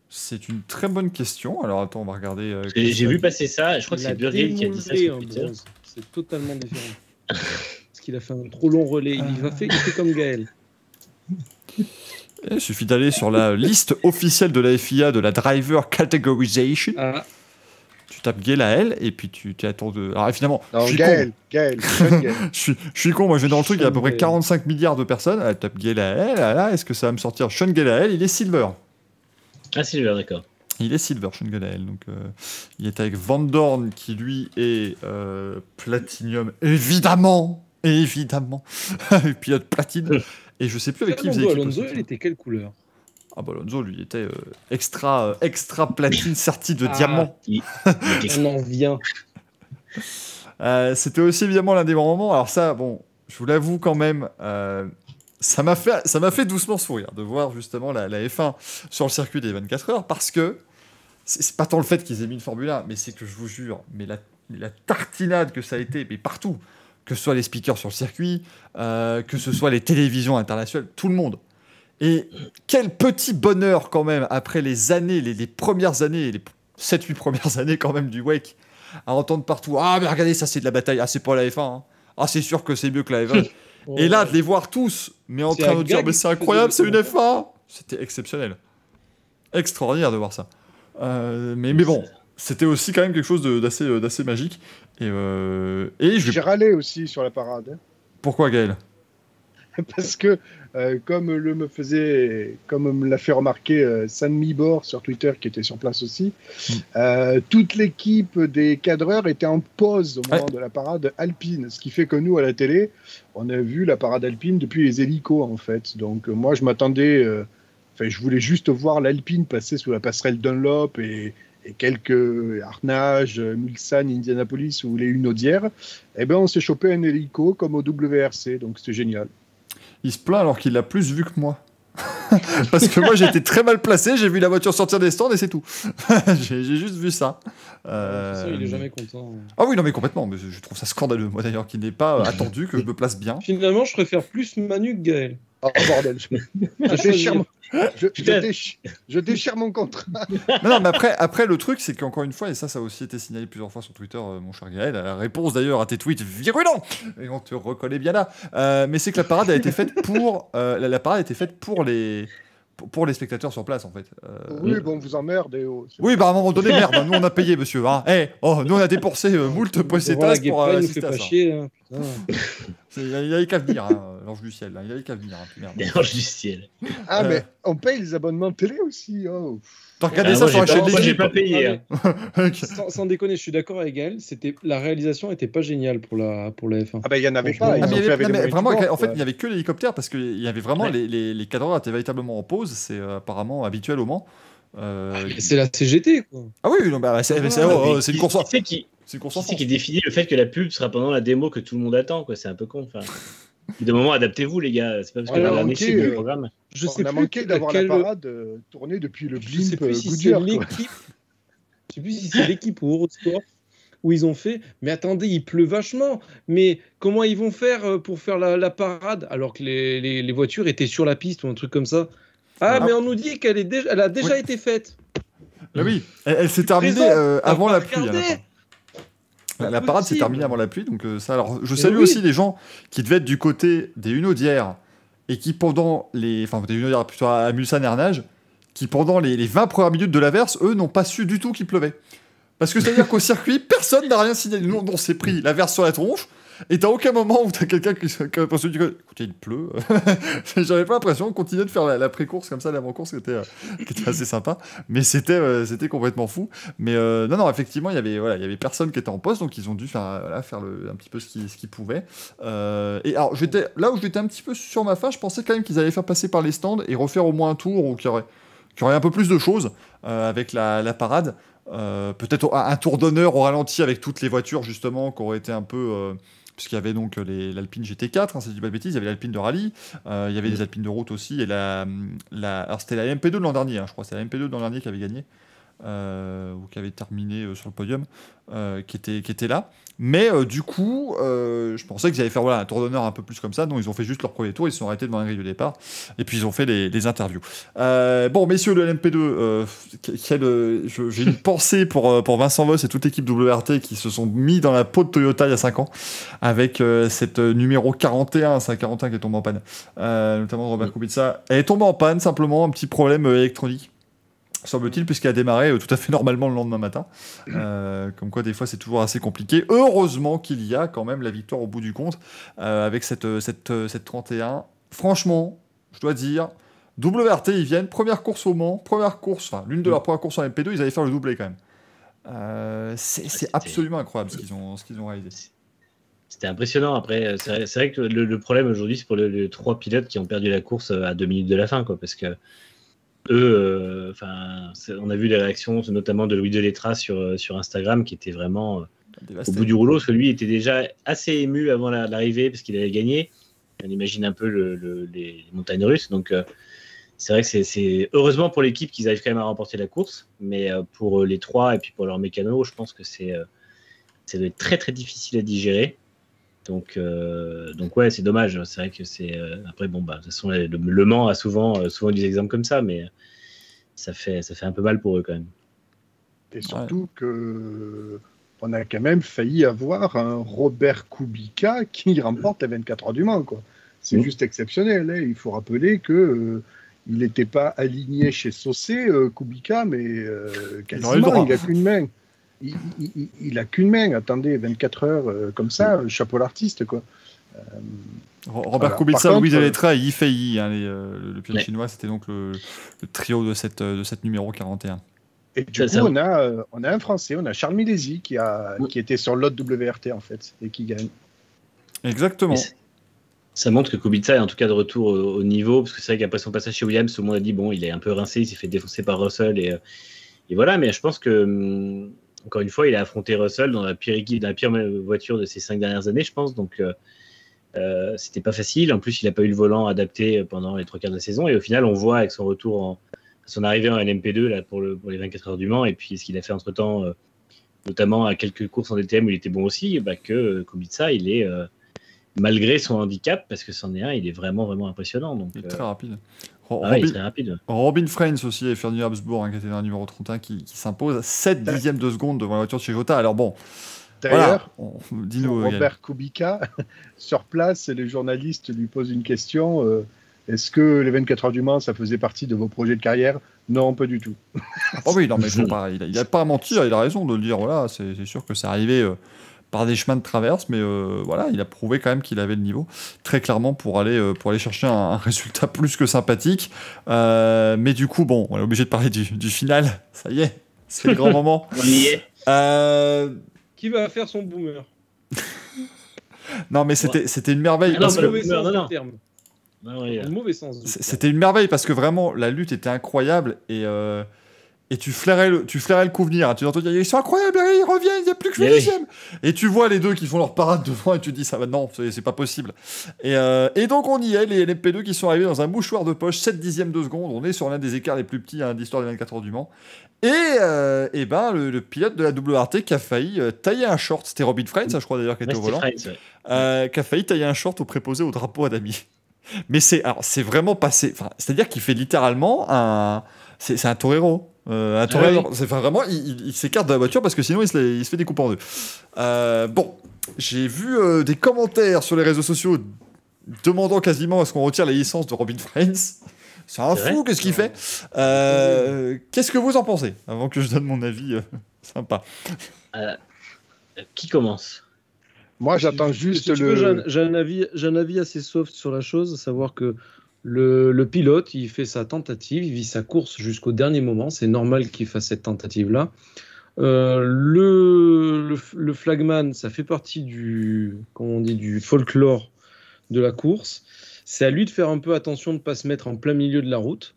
A: C'est une très bonne question. Alors attends, on va regarder.
B: J'ai vu passer ça, je crois que c'est Burriel qui a dit ça sur Twitter.
D: C'est totalement différent. Parce qu'il a fait un trop long relais. Il fait comme Gaël.
A: Il suffit d'aller sur la liste officielle de la FIA de la Driver Categorization. Ah. Tu tapes Gelael et puis tu attends de. Alors finalement,
C: non,
A: je suis
C: Gaël.
A: Je suis con, moi je vais dans le truc, il y a à peu près 45 milliards de personnes. Elle tape Gelael, là, est-ce que ça va me sortir Sean Gelael? Il est silver.
B: Ah, silver, d'accord.
A: Il est silver, Sean Gelael. Donc, il est avec Van Dorn qui lui est platinium, évidemment. Pilote platine. Et je sais plus avec qui il faisait l'équipe.
D: Alonso, il était quelle couleur?
A: Ah bah Alonso, lui, était extra platine serti de diamant.
D: On en vient.
A: C'était aussi évidemment l'un des bons moments. Alors ça, bon, je vous l'avoue quand même, ça m'a fait doucement sourire de voir justement la F1 sur le circuit des 24 heures, parce que c'est pas tant le fait qu'ils aient mis une Formule 1, mais c'est que je vous jure, mais la tartinade que ça a été, mais partout, que ce soit les speakers sur le circuit, que ce soit les télévisions internationales, tout le monde. Et quel petit bonheur quand même, après les années, les premières années, les 7-8 premières années quand même du WEC, à entendre partout, ah mais regardez, ça c'est de la bataille, ah c'est pas la F1, hein. Ah c'est sûr que c'est mieux que la F1. Et là, de les voir tous, mais en train de dire, mais c'est incroyable, c'est une F1. C'était exceptionnel. Extraordinaire de voir ça. Mais bon, c'était aussi quand même quelque chose d'assez magique. Et
C: J'ai râlé aussi sur la parade. Hein.
A: Pourquoi, Gaël?
C: Parce que, comme me l'a fait remarquer San Mibor sur Twitter, qui était sur place aussi, toute l'équipe des cadreurs était en pause au moment de la parade alpine. Ce qui fait que nous, à la télé, on a vu la parade alpine depuis les hélicos, en fait. Donc, moi, je m'attendais... je voulais juste voir l'alpine passer sous la passerelle Dunlop et quelques Arnage, Mulsanne, Indianapolis ou les Hunaudières. Eh ben, on s'est chopé un hélico comme au WRC, donc c'était génial.
A: Il se plaint alors qu'il l'a plus vu que moi. Parce que moi j'étais très mal placé, j'ai vu la voiture sortir des stands et c'est tout. j'ai juste vu ça.
D: Il est jamais content.
A: Ah oui, non mais complètement, mais je trouve ça scandaleux, moi d'ailleurs, qu'il n'ait pas attendu que je me place bien.
D: Finalement, je préfère plus Manu que Gaël.
C: Oh bordel, je déchire mon contrat.
A: Non, mais après le truc, c'est qu'encore une fois, et ça a aussi été signalé plusieurs fois sur Twitter, mon cher Gaël, la réponse d'ailleurs à tes tweets virulents, et on te reconnaît bien là, mais c'est que la parade a été faite pour la parade a été faite pour les spectateurs sur place, en fait.
C: Oui, bon, vous emmerde.
A: Oui, bah à un moment donné, merde, nous on a payé, monsieur. Hein. Nous on a dépensé moult pesetas pour assister à ça.
D: Chier, hein.
A: Il avait qu'à venir, hein, l'ange du ciel. Hein. Il avait qu'à venir. Hein,
B: l'ange du ciel.
C: Ah, mais on paye les abonnements télé aussi. Oh.
A: T'as regardé ça sur la chaîne
B: d'équipe. Moi, j'ai pas payé.
D: Sans déconner, je suis d'accord avec Gaël. La réalisation était pas géniale pour la F1.
C: Ah, bah, il y en avait pas.
A: Vraiment, en fait, il n'y avait que l'hélicoptère parce qu'il y avait vraiment les cadreurs étaient véritablement en pause. C'est apparemment habituel au Mans.
D: C'est la CGT, quoi.
A: Ah oui, non, bah, c'est une course.
B: C'est qui définit le fait que la pub sera pendant la démo que tout le monde attend, quoi. C'est un peu con. Enfin, de moment, adaptez-vous, les gars. C'est pas parce que la métier du programme.
C: On a manqué d'avoir la parade tournée depuis le blimp.
D: Je sais plus si c'est l'équipe. Je sais plus si c'est l'équipe ou Eurosport où ils ont fait. Mais attendez, il pleut vachement. Mais comment ils vont faire pour faire la parade alors que les voitures étaient sur la piste ou un truc comme ça? Mais on nous dit qu'elle a déjà été faite.
A: Ah oui, elle s'est terminée avant la pluie. La parade s'est terminée avant la pluie, donc ça. Alors, je salue aussi les gens qui devaient être du côté des Hunaudières et qui pendant des Hunaudières plutôt à Mulsanne et Arnage, qui pendant les 20 premières minutes de l'averse, eux n'ont pas su du tout qu'il pleuvait. Parce que c'est-à-dire qu'au circuit, personne n'a rien signalé. Nous, on s'est pris l'averse sur la tronche. Et t'as aucun moment où t'as quelqu'un qui a l'impression de dire écoutez, il pleut. J'avais pas l'impression de continuer de faire la pré-course comme ça, l'avant-course qui était assez sympa. Mais c'était complètement fou. Mais non, effectivement, il y avait personne qui était en poste, donc ils ont dû faire un petit peu ce qu'ils pouvaient. Et alors, là où j'étais un petit peu sur ma fin, je pensais quand même qu'ils allaient faire passer par les stands et refaire au moins un tour où qu'il y aurait un peu plus de choses avec la parade. Peut-être un tour d'honneur au ralenti avec toutes les voitures, justement, qui auraient été un peu... puisqu'il y avait donc l'Alpine GT4, si je dis pas de bêtises, il y avait l'Alpine de rallye, il y avait des Alpines de route aussi, et alors c'était la MP2 de l'an dernier, je crois, c'est la MP2 de l'an dernier qui avait gagné, ou qui avait terminé sur le podium, qui était là. Mais du coup, je pensais qu'ils allaient faire un tour d'honneur un peu plus comme ça, donc ils ont fait juste leur premier tour, ils se sont arrêtés devant la grille de départ, et puis ils ont fait les interviews. Bon, messieurs, le LMP2, j'ai une pensée pour Vincent Voss et toute l'équipe WRT qui se sont mis dans la peau de Toyota il y a 5 ans, avec cette numéro 41, c'est un 41 qui est tombé en panne, notamment Robert Kubica. Elle est tombée en panne, simplement, un petit problème électronique, semble-t-il, puisqu'elle a démarré tout à fait normalement le lendemain matin. Comme quoi, des fois, c'est toujours assez compliqué. Heureusement qu'il y a quand même la victoire au bout du compte, avec cette 31. Franchement, je dois dire, WRT, ils viennent, première course au Mans, l'une de leurs premières courses en MP2, ils allaient faire le doublé quand même. C'est absolument incroyable ce qu'ils ont réalisé.
B: C'était impressionnant. Après, c'est vrai que le problème aujourd'hui, c'est pour les 3 pilotes qui ont perdu la course à 2 minutes de la fin, quoi, parce que eux, on a vu les réactions, notamment de Louis Delétraz sur Instagram, qui était vraiment au bout du rouleau, parce que lui était déjà assez ému avant l'arrivée, parce qu'il avait gagné. On imagine un peu les montagnes russes. Donc, c'est vrai que c'est heureusement pour l'équipe qu'ils arrivent quand même à remporter la course, mais pour les 3 et puis pour leur mécano, je pense que ça doit être très très difficile à digérer. Donc ouais, c'est dommage. C'est vrai que c'est après de toute façon le Mans a souvent des exemples comme ça, mais ça fait un peu mal pour eux quand même.
C: Et surtout que on a quand même failli avoir un Robert Kubica qui remporte les 24 heures du Mans, quoi. C'est juste exceptionnel. Hein. Il faut rappeler que il n'était pas aligné chez Saucé, Kubica, mais quasiment il n'a qu'une main. il a qu'une main. Attendez, 24 heures comme ça, chapeau l'artiste, quoi.
A: Robert Kubica, Louis Delettra et Yi Fei, hein, le pilote chinois, c'était donc le trio de cette numéro 41.
C: Et du coup, on a un Français, on a Charles Milesi qui était sur l'autre WRT en fait et qui gagne.
A: Exactement.
B: Ça montre que Kubica est en tout cas de retour au niveau, parce que c'est vrai qu'après son passage chez Williams, tout le monde a dit bon, il est un peu rincé, il s'est fait défoncer par Russell et voilà. Mais je pense que encore une fois, il a affronté Russell dans la pire voiture de ces 5 dernières années, je pense. Donc c'était pas facile. En plus, il n'a pas eu le volant adapté pendant les 3 quarts de la saison. Et au final, on voit avec son retour son arrivée en LMP2 là, pour les 24 heures du Mans, et puis ce qu'il a fait entre-temps, notamment à quelques courses en DTM où il était bon aussi, que Kubica, il est, malgré son handicap, parce que c'en est un, il est vraiment, vraiment impressionnant. Donc,
A: il est très rapide.
B: Il est très rapide.
A: Robin Freins aussi, et Ferdinand Habsbourg, qui était dans le numéro 31, qui s'impose à 7 dixièmes de seconde devant la voiture de chez Jota. Alors bon,
C: d'ailleurs,
A: dis-nous,
C: Robert Kubica, sur place, les journalistes lui posent une question. Est-ce que les 24 heures du Mans, ça faisait partie de vos projets de carrière? Non, pas du tout.
A: Oh oui, non, mais il n'a pas à mentir, il a raison de le dire. Voilà, c'est sûr que c'est arrivé par des chemins de traverse, mais voilà, il a prouvé quand même qu'il avait le niveau, très clairement, pour aller chercher un résultat plus que sympathique. Mais du coup, bon, on est obligé de parler du final. Ça y est, c'est le grand moment.
B: On y est.
D: Qui va faire son boomer?
A: Non, mais c'était une merveille. C'était une merveille parce que vraiment la lutte était incroyable et tu flairais le coup venir. Tu entends dire ils sont incroyables, ils reviennent, il n'y a plus que le deuxième. Et tu vois les deux qui font leur parade devant et tu te dis ça va, non, c'est pas possible. Et donc on y est, les LMP2 qui sont arrivés dans un mouchoir de poche, 7 dixièmes de seconde. On est sur l'un des écarts les plus petits de l'histoire des 24 heures du Mans. Et le pilote de la WRT qui a failli tailler un short, c'était Robin Freins, je crois d'ailleurs, qui était au volant, qui a failli tailler un short au préposé au drapeau Adami. Mais c'est vraiment passé. C'est-à-dire qu'il fait littéralement c'est un torero. Un torero. Oui. Vraiment, il s'écarte de la voiture parce que sinon il se fait découper en deux. Bon, j'ai vu des commentaires sur les réseaux sociaux demandant quasiment à ce qu'on retire la licence de Robin Freins. C'est un fou, qu'est-ce qu'il fait? Qu'est-ce que vous en pensez? Avant que je donne mon avis sympa.
B: Qui commence?
C: Moi, j'attends juste
D: j'ai un avis assez soft sur la chose, à savoir que le pilote, il fait sa tentative, il vit sa course jusqu'au dernier moment. C'est normal qu'il fasse cette tentative-là. Le flagman, ça fait partie du folklore de la course. C'est à lui de faire un peu attention de ne pas se mettre en plein milieu de la route.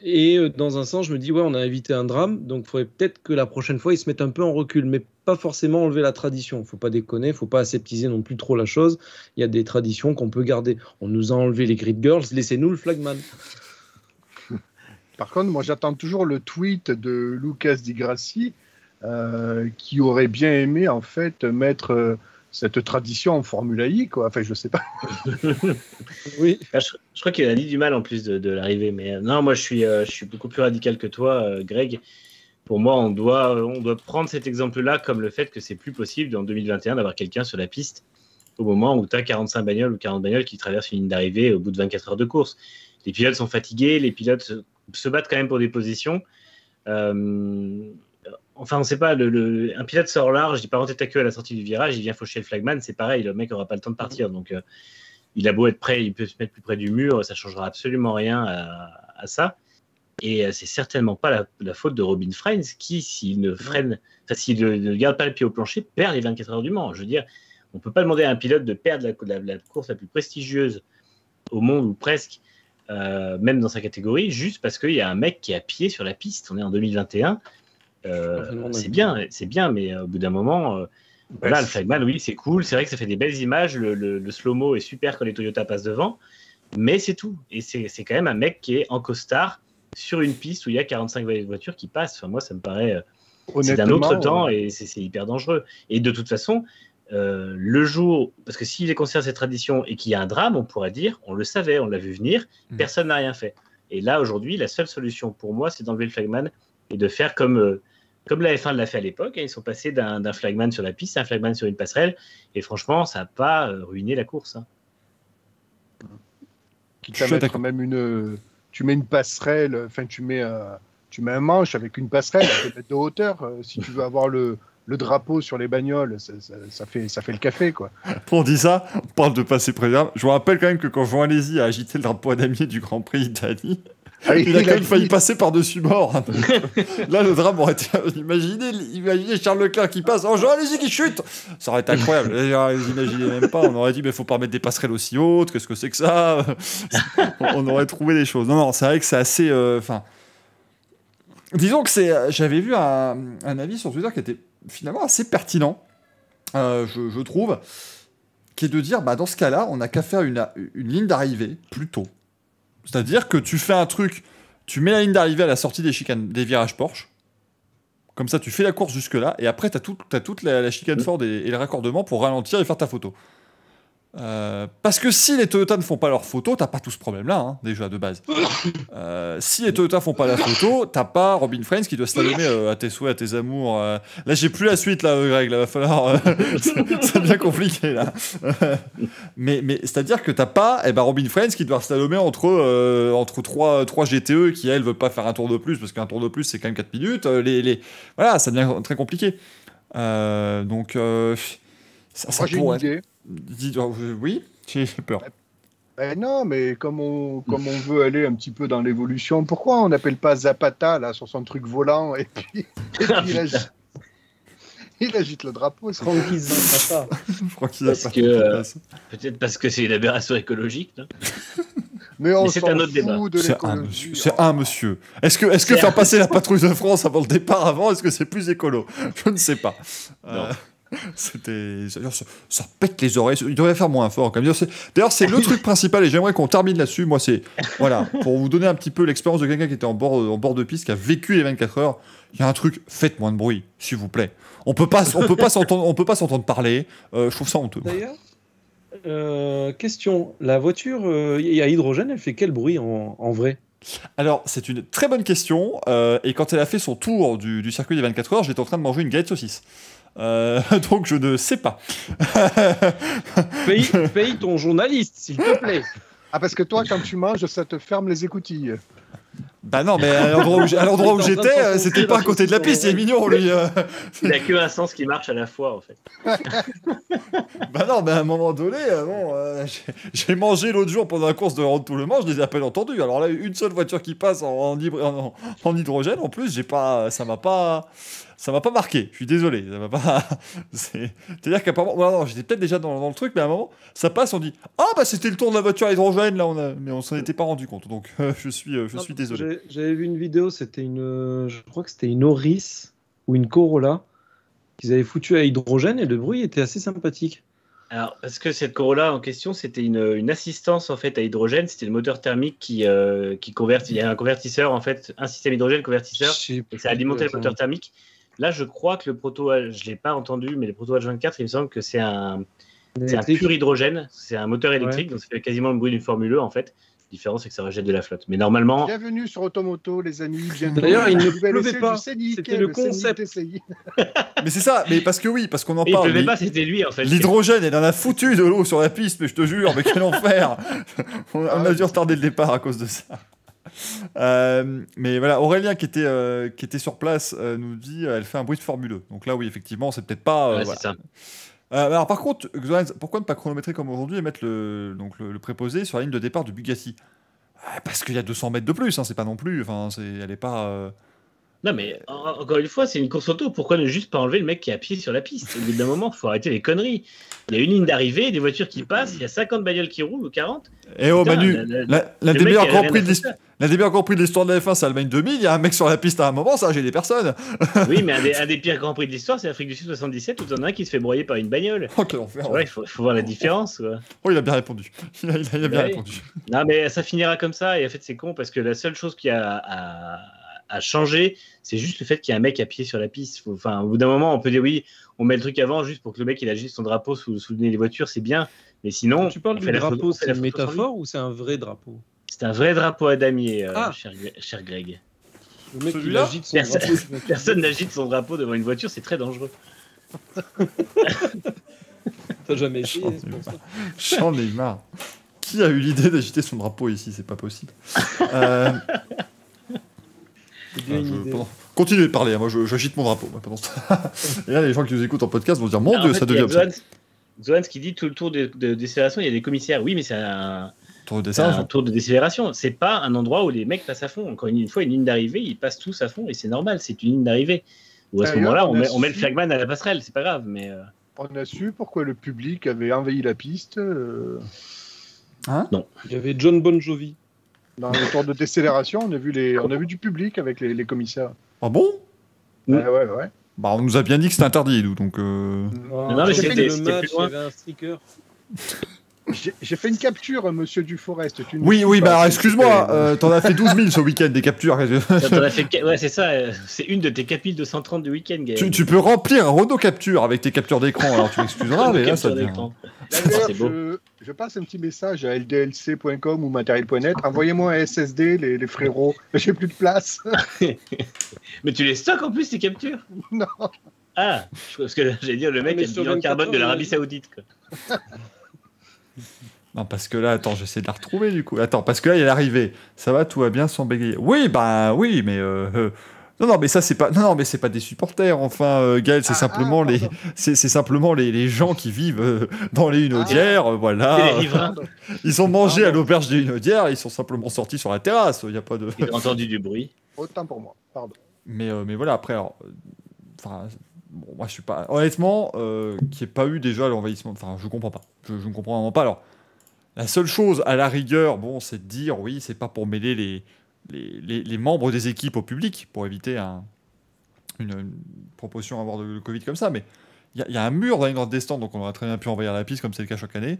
D: Et dans un sens, je me dis, on a évité un drame, donc il faudrait peut-être que la prochaine fois, il se mette un peu en recul, mais pas forcément enlever la tradition. Il ne faut pas déconner, il ne faut pas aseptiser non plus trop la chose. Il y a des traditions qu'on peut garder. On nous a enlevé les grid girls, laissez-nous le flagman.
C: Par contre, moi, j'attends toujours le tweet de Lucas Di Grassi, qui aurait bien aimé, en fait, mettre cette tradition en Formule I, quoi. Enfin, je sais pas.
B: Oui. Je crois qu'il a dit du mal en plus de l'arrivée, mais non, moi je suis beaucoup plus radical que toi, Greg. Pour moi, on doit prendre cet exemple-là comme le fait que c'est plus possible en 2021 d'avoir quelqu'un sur la piste au moment où tu as 45 bagnoles ou 40 bagnoles qui traversent une ligne d'arrivée au bout de 24 heures de course. Les pilotes sont fatigués, les pilotes se battent quand même pour des positions. Enfin, on ne sait pas, un pilote sort large, il part en tête à queue à la sortie du virage, il vient faucher le flagman, c'est pareil, le mec n'aura pas le temps de partir. Donc, il a beau être prêt, il peut se mettre plus près du mur, ça ne changera absolument rien à ça. Et c'est certainement pas la faute de Robin Freins qui, s'il ne garde pas le pied au plancher, perd les 24 heures du Mans. Je veux dire, on ne peut pas demander à un pilote de perdre la course la plus prestigieuse au monde, ou presque, même dans sa catégorie, juste parce qu'il y a un mec qui est à pied sur la piste. On est en 2021. C'est bien, mais au bout d'un moment, le flagman, oui, c'est cool. C'est vrai que ça fait des belles images. Le slow-mo est super quand les Toyota passent devant, mais c'est tout. Et c'est quand même un mec qui est en costard sur une piste où il y a 45 voitures qui passent. Enfin, moi, ça me paraît. C'est d'un autre temps et c'est hyper dangereux. Et de toute façon, le jour. Parce que s'il est considéré cette tradition et qu'il y a un drame, on pourrait dire on le savait, on l'a vu venir, personne n'a rien fait. Et là, aujourd'hui, la seule solution pour moi, c'est d'enlever le flagman et de faire comme la F1 l'a fait à l'époque. Ils sont passés d'un flagman sur la piste à un flagman sur une passerelle. Et franchement, ça n'a pas ruiné la course. Hein.
C: Quitte à mettre même tu mets une passerelle, enfin tu mets tu mets un manche avec une passerelle à 2 mètres de hauteur. Si tu veux avoir le drapeau sur les bagnoles, ça fait le café, quoi.
A: On dit ça, on parle de passé président. Je vous rappelle quand même que quand Jean Alési a agité le drapeau à damier du Grand Prix d'Italie, il a quand même failli passer par-dessus bord. Hein. Là, le drame aurait été... Imaginez Charles Leclerc qui passe. Oh, Jean Alési qui chute. Ça aurait été incroyable. Vous imaginez même pas. On aurait dit, mais faut pas mettre des passerelles aussi hautes. Qu'est-ce que c'est que ça? On aurait trouvé des choses. Non, c'est vrai que c'est assez... Disons que c'est... J'avais vu un avis sur Twitter qui était finalement assez pertinent, je trouve, qui est de dire, dans ce cas-là, on n'a qu'à faire une ligne d'arrivée plus tôt. C'est-à-dire que tu fais un truc, tu mets la ligne d'arrivée à la sortie des chicanes, des virages Porsche, comme ça tu fais la course jusque-là, et après t'as toute la chicane Ford et le raccordement pour ralentir et faire ta photo. Parce que si les Toyota ne font pas leur photo, t'as pas tout ce problème-là, hein, déjà, de base. Si les Toyota font pas la photo, t'as pas Robin Friends qui doit slalomer à tes souhaits, à tes amours. Là, j'ai plus la suite, là, Greg, là, va falloir... c'est bien compliqué, là. mais c'est-à-dire que t'as pas Robin Friends qui doit slalomer entre trois GTE qui, elles, veulent pas faire un tour de plus, parce qu'un tour de plus, c'est quand même 4 minutes. Voilà, ça devient très compliqué. Donc...
C: Moi, j'ai une idée.
A: Oui, j'ai peur.
C: Non, mais comme on veut aller un petit peu dans l'évolution, pourquoi on n'appelle pas Zapata là sur son truc volant et puis il agite le drapeau?
D: Frankie Zapata.
B: Peut-être parce que c'est une aberration écologique. Non,
C: mais
B: c'est un autre débat.
A: C'est un monsieur. Est-ce que faire passer la patrouille de France avant le départ est-ce que c'est plus écolo? Je ne sais pas. Ça pète les oreilles. Il devrait faire moins fort. D'ailleurs, c'est le truc principal et j'aimerais qu'on termine là-dessus. Moi, c'est pour vous donner un petit peu l'expérience de quelqu'un qui était en bord de piste, qui a vécu les 24 heures. Il y a un truc, faites moins de bruit, s'il vous plaît. On peut pas s'entendre parler. Je trouve ça honteux.
D: D'ailleurs, question, la voiture à hydrogène, elle fait quel bruit en vrai?
A: Alors, c'est une très bonne question. Et quand elle a fait son tour du circuit des 24 heures, j'étais en train de manger une galette saucisse. Donc je ne sais pas.
D: Paye ton journaliste, s'il te plaît.
C: Ah, parce que toi, quand tu manges, ça te ferme les écoutilles.
A: Non, mais à l'endroit où j'étais, c'était pas à côté de la piste, il est mignon, lui.
B: Il n'a qu'un sens qui marche à la fois, en fait.
A: Non, mais à un moment donné, j'ai mangé l'autre jour pendant la course de Road to Le Mans, je les ai à peine entendus. Alors là, une seule voiture qui passe en hydrogène, en plus, ça m'a pas marqué, je suis désolé. C'est-à-dire qu'apparemment, j'étais peut-être déjà dans le truc, mais à un moment, ça passe, on dit c'était le tour de la voiture à hydrogène, là, mais on s'en était pas rendu compte. Donc, je suis désolé.
D: J'avais vu une vidéo, je crois que c'était une Auris ou une Corolla qu'ils avaient foutu à hydrogène et le bruit était assez sympathique.
B: Alors, parce que cette Corolla en question, c'était une assistance en fait à hydrogène. C'était le moteur thermique qui convertit. Il y a un convertisseur en fait, un système hydrogène convertisseur, et ça alimentait le moteur thermique. Là, je crois que le proto, je l'ai pas entendu, mais le proto H24, il me semble que c'est un pur hydrogène. C'est un moteur électrique, donc ça fait quasiment le bruit d'une Formule E en fait. La différence, c'est que ça rejette de la flotte. Mais normalement.
C: Bienvenue sur Automoto, les amis.
D: D'ailleurs, il ne pleuvait pas. C'était le concept.
A: Mais c'est ça, mais parce qu'on en parle.
B: Il pleuvait pas, c'était lui en fait.
A: L'hydrogène, il en a foutu de l'eau sur la piste, mais je te jure, mais quel enfer. On a dû retarder le départ à cause de ça. Mais voilà, Aurélien qui était sur place nous dit elle fait un bruit de Formule 2. Donc là, oui, effectivement, c'est peut-être pas.
B: C'est ça.
A: Alors par contre, pourquoi ne pas chronométrer comme aujourd'hui et mettre le préposé sur la ligne de départ du Bugatti? Parce qu'il y a 200 mètres de plus, hein, c'est pas non plus. Elle est pas.
B: Non, mais encore une fois, c'est une course auto. Pourquoi ne juste pas enlever le mec qui est à pied sur la piste? Au bout d'un moment, il faut arrêter les conneries. Il y a une ligne d'arrivée, des voitures qui passent, il y a 50 bagnoles qui roulent ou 40.
A: Et Manu, l'un des meilleurs Grands Prix de l'histoire de la F1, c'est Allemagne 2000. Il y a un mec sur la piste à un moment, ça a gêné personne.
B: Oui, mais un des pires Grands Prix de l'histoire, c'est l'Afrique du Sud 77, où il y en a un qui se fait broyer par une bagnole.
A: Oh, quel enfer.
B: Ouais, il faut voir la différence. Quoi.
A: Oh, il a bien répondu. Il a bien répondu.
B: Non, mais ça finira comme ça, et en fait, c'est con, parce que la seule chose qui a changer, c'est juste le fait qu'il y a un mec à pied sur la piste. Au bout d'un moment, on peut dire oui, on met le truc avant juste pour que le mec il agite son drapeau sous le nez des voitures, c'est bien. Mais sinon,
D: tu parles du drapeau, c'est une métaphore ou c'est un vrai drapeau?
B: C'est un vrai drapeau à damier, cher Greg.
D: Le mec il agite son drapeau.
B: Personne n'agite son drapeau devant une voiture, c'est très dangereux.
D: T'as jamais essayé, c'est pour ça.
A: J'en ai marre. Qui a eu l'idée d'agiter son drapeau ici? C'est pas possible.
D: bien une idée.
A: Continuez de parler, hein, moi j'agite mon drapeau. Moi, pendant ce temps. Et là, les gens qui nous écoutent en podcast vont se dire mon
B: En
A: Dieu,
B: fait,
A: ça
B: il y a
A: devient.
B: Zohan qui dit tout le tour de décélération, il y a des commissaires. Oui, mais c'est un
A: Tour de
B: C'est un
A: dessin.
B: tour de décélération. C'est pas un endroit où les mecs passent à fond. Encore une fois, une ligne d'arrivée, ils passent tous à fond et c'est normal. C'est une ligne d'arrivée. Ou à ce
C: D'ailleurs,
B: moment-là,
C: on a
B: on met le
C: su-
B: flagman à la passerelle. C'est pas grave. Mais
C: On a su pourquoi le public avait envahi la piste
D: Il y avait John Bon Jovi.
C: dans le tour de décélération. On a vu du public avec les commissaires.
A: Ah bon?
B: Mm.
C: Ouais.
A: Bah, on nous a bien dit que c'était interdit, nous, donc.
B: Non, mais
C: J'ai
B: c'était
C: fait
D: le
B: plus
D: match, il y
B: loin.
D: avait un sticker.
C: J'ai fait une capture, monsieur Duforest. Tu ne
A: Oui,
C: sais
A: oui,
C: pas,
A: bah,
C: c'est-
A: excuse-moi, t'en as fait 12 000 ce week-end, des captures.
B: T'en as fait... Ouais, c'est ça. C'est une de tes capilles 230 du week-end, Gaël.
A: Tu peux remplir un Renault Capture avec tes captures d'écran, alors tu m'excuseras, mais là, ça
B: Capture
A: devient.
B: d'écran.
C: D'ailleurs,
B: C'est beau.
C: je passe un petit message à ldlc.com ou matériel.net. Envoyez-moi un SSD, les frérots. J'ai plus de place.
B: Mais tu les stocks en plus, ces captures?
C: Non.
B: Ah, parce que j'allais dire, le mec
D: mais
B: a le
D: sur
B: bilan
D: 24
B: carbone de
D: heures,
B: l'Arabie
D: ouais.
B: Saoudite. Quoi.
A: Non, parce que là, attends, j'essaie de la retrouver du coup. Attends, parce que là, il est arrivé. Ça va, tout va bien sans bégayer. Oui, bah oui, mais. Non, mais ça, c'est pas. Non, mais c'est pas des supporters. Enfin, Gaël, c'est simplement les.
C: pardon.
A: C'est simplement les gens qui vivent dans les Hunaudières, voilà.
B: C'est les riverains.
A: Ils ont mangé à
C: Pardon.
A: l'auberge des Hunaudières, ils sont simplement sortis sur la terrasse. Il y a pas de.
B: Ils ont entendu du bruit.
C: Autant pour moi. Pardon.
A: Mais voilà, après, alors, enfin, bon, moi je suis pas. Honnêtement, qu'il n'y ait pas eu déjà l'envahissement. Enfin, je comprends pas. Je ne comprends vraiment pas. Alors, la seule chose, à la rigueur, bon, c'est de dire, oui, c'est pas pour mêler les membres des équipes au public, pour éviter une proportion à avoir de Covid comme ça, mais. Il y a un mur dans les notes des stands, donc on aurait très bien pu envahir la piste, comme c'est le cas chaque année.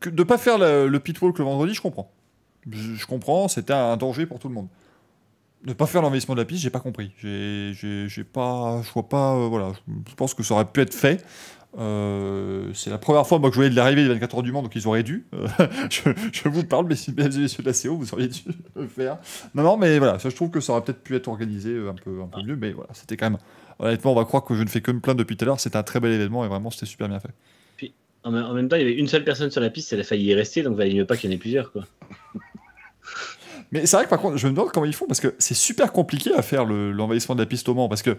A: De ne pas faire le pit walk le vendredi, je comprends. Je comprends, c'était un danger pour tout le monde. Ne pas faire l'envahissement de la piste, j'ai pas compris. J'ai pas, je vois pas, voilà. Je pense que ça aurait pu être fait. C'est la première fois moi, que je voyais de l'arrivée des 24 heures du Mans, donc ils auraient dû. Je vous parle, mesdames et messieurs de la CO, vous auriez dû le faire. Non, mais voilà, ça, je trouve que ça aurait peut-être pu être organisé un peu mieux, mais voilà, c'était quand même. Honnêtement, on va croire que je ne fais que me plaindre depuis tout à l'heure. C'était un très bel événement et vraiment, c'était super bien fait.
B: En même temps, il y avait une seule personne sur la piste, elle a failli y rester, donc il valait mieux pas qu'il y en ait plusieurs. Quoi.
A: Mais c'est vrai que par contre, je me demande comment ils font parce que c'est super compliqué à faire l'envahissement de la piste au Mans parce que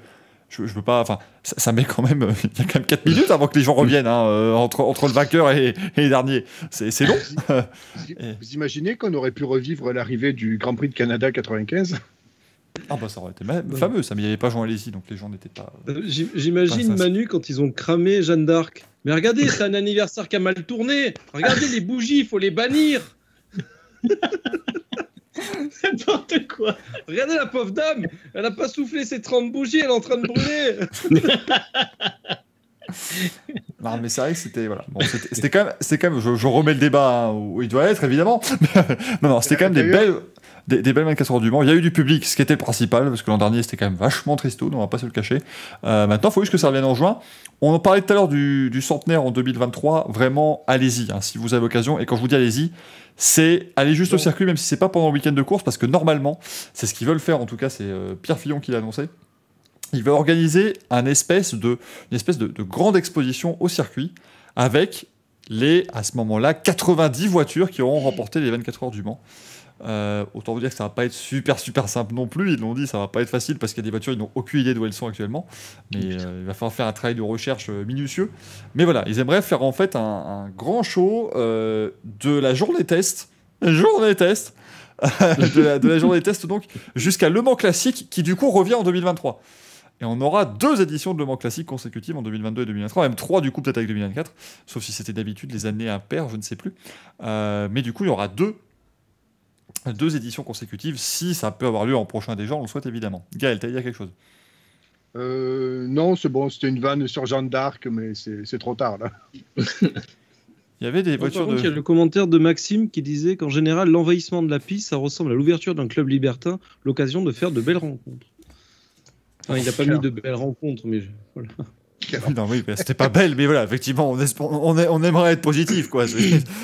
A: je veux pas. Enfin, ça met quand même. Il y a quand même 4 minutes avant que les gens reviennent hein, entre le vainqueur et les derniers. C'est long.
C: Vous imaginez qu'on aurait pu revivre l'arrivée du Grand Prix de Canada 95?
A: Ah bah ça aurait été fameux, ça, mais il n'y avait pas Jean Alesi, donc les gens n'étaient pas.
D: J'imagine
A: Pas ça,
D: Manu quand ils ont cramé Jeanne d'Arc. Mais regardez, c'est un anniversaire qui a mal tourné. Regardez les bougies, il faut les bannir.
B: N'importe quoi.
D: Regardez la pauvre dame, elle n'a pas soufflé ses 30 bougies, elle est en train de brûler.
A: Non, mais c'est vrai que c'était voilà. Bon, c'était quand même. Je remets le débat hein, où il doit être évidemment. non, c'était quand même des belles 24 heures du Mans. Il y a eu du public, ce qui était le principal, parce que l'an dernier c'était quand même vachement tristo, on va pas se le cacher. Maintenant, il faut juste que ça revienne en juin. On en parlait tout à l'heure du centenaire en 2023. Vraiment, allez-y, hein, si vous avez l'occasion. Et quand je vous dis allez-y, c'est aller juste au circuit, même si c'est pas pendant le week-end de course, parce que normalement, c'est ce qu'ils veulent faire. En tout cas, c'est Pierre Fillon qui l'a annoncé. Il va organiser une espèce de grande exposition au circuit avec à ce moment-là, 90 voitures qui auront remporté les 24 heures du Mans. Autant vous dire que ça va pas être super simple non plus. Ils l'ont dit, ça va pas être facile parce qu'il y a des voitures, ils n'ont aucune idée d'où elles sont actuellement. Mais il va falloir faire un travail de recherche minutieux. Mais voilà, ils aimeraient faire en fait un grand show de la journée test. de la journée test donc jusqu'à Le Mans Classique qui du coup revient en 2023. Et on aura 2 éditions de Le Mans Classique consécutives en 2022 et 2023, même 3 du coup peut-être avec 2024, sauf si c'était d'habitude les années impaires, je ne sais plus. Mais du coup il y aura 2 éditions consécutives, si ça peut avoir lieu en prochain déjà, on le souhaite évidemment. Gaël, t'as dit quelque chose?
C: Non, c'est bon, c'était une vanne sur Jeanne d'Arc, mais c'est trop tard là.
A: Il y avait des
D: Par
A: voitures
D: contre, il y a
A: de...
D: le commentaire de Maxime qui disait qu'en général, l'envahissement de la piste, ça ressemble à l'ouverture d'un club libertin, l'occasion de faire de belles rencontres. Enfin, il n'a pas mis de belles rencontres, mais voilà.
A: Non, oui, c'était pas belle, mais voilà, effectivement, on aimerait être positif, quoi.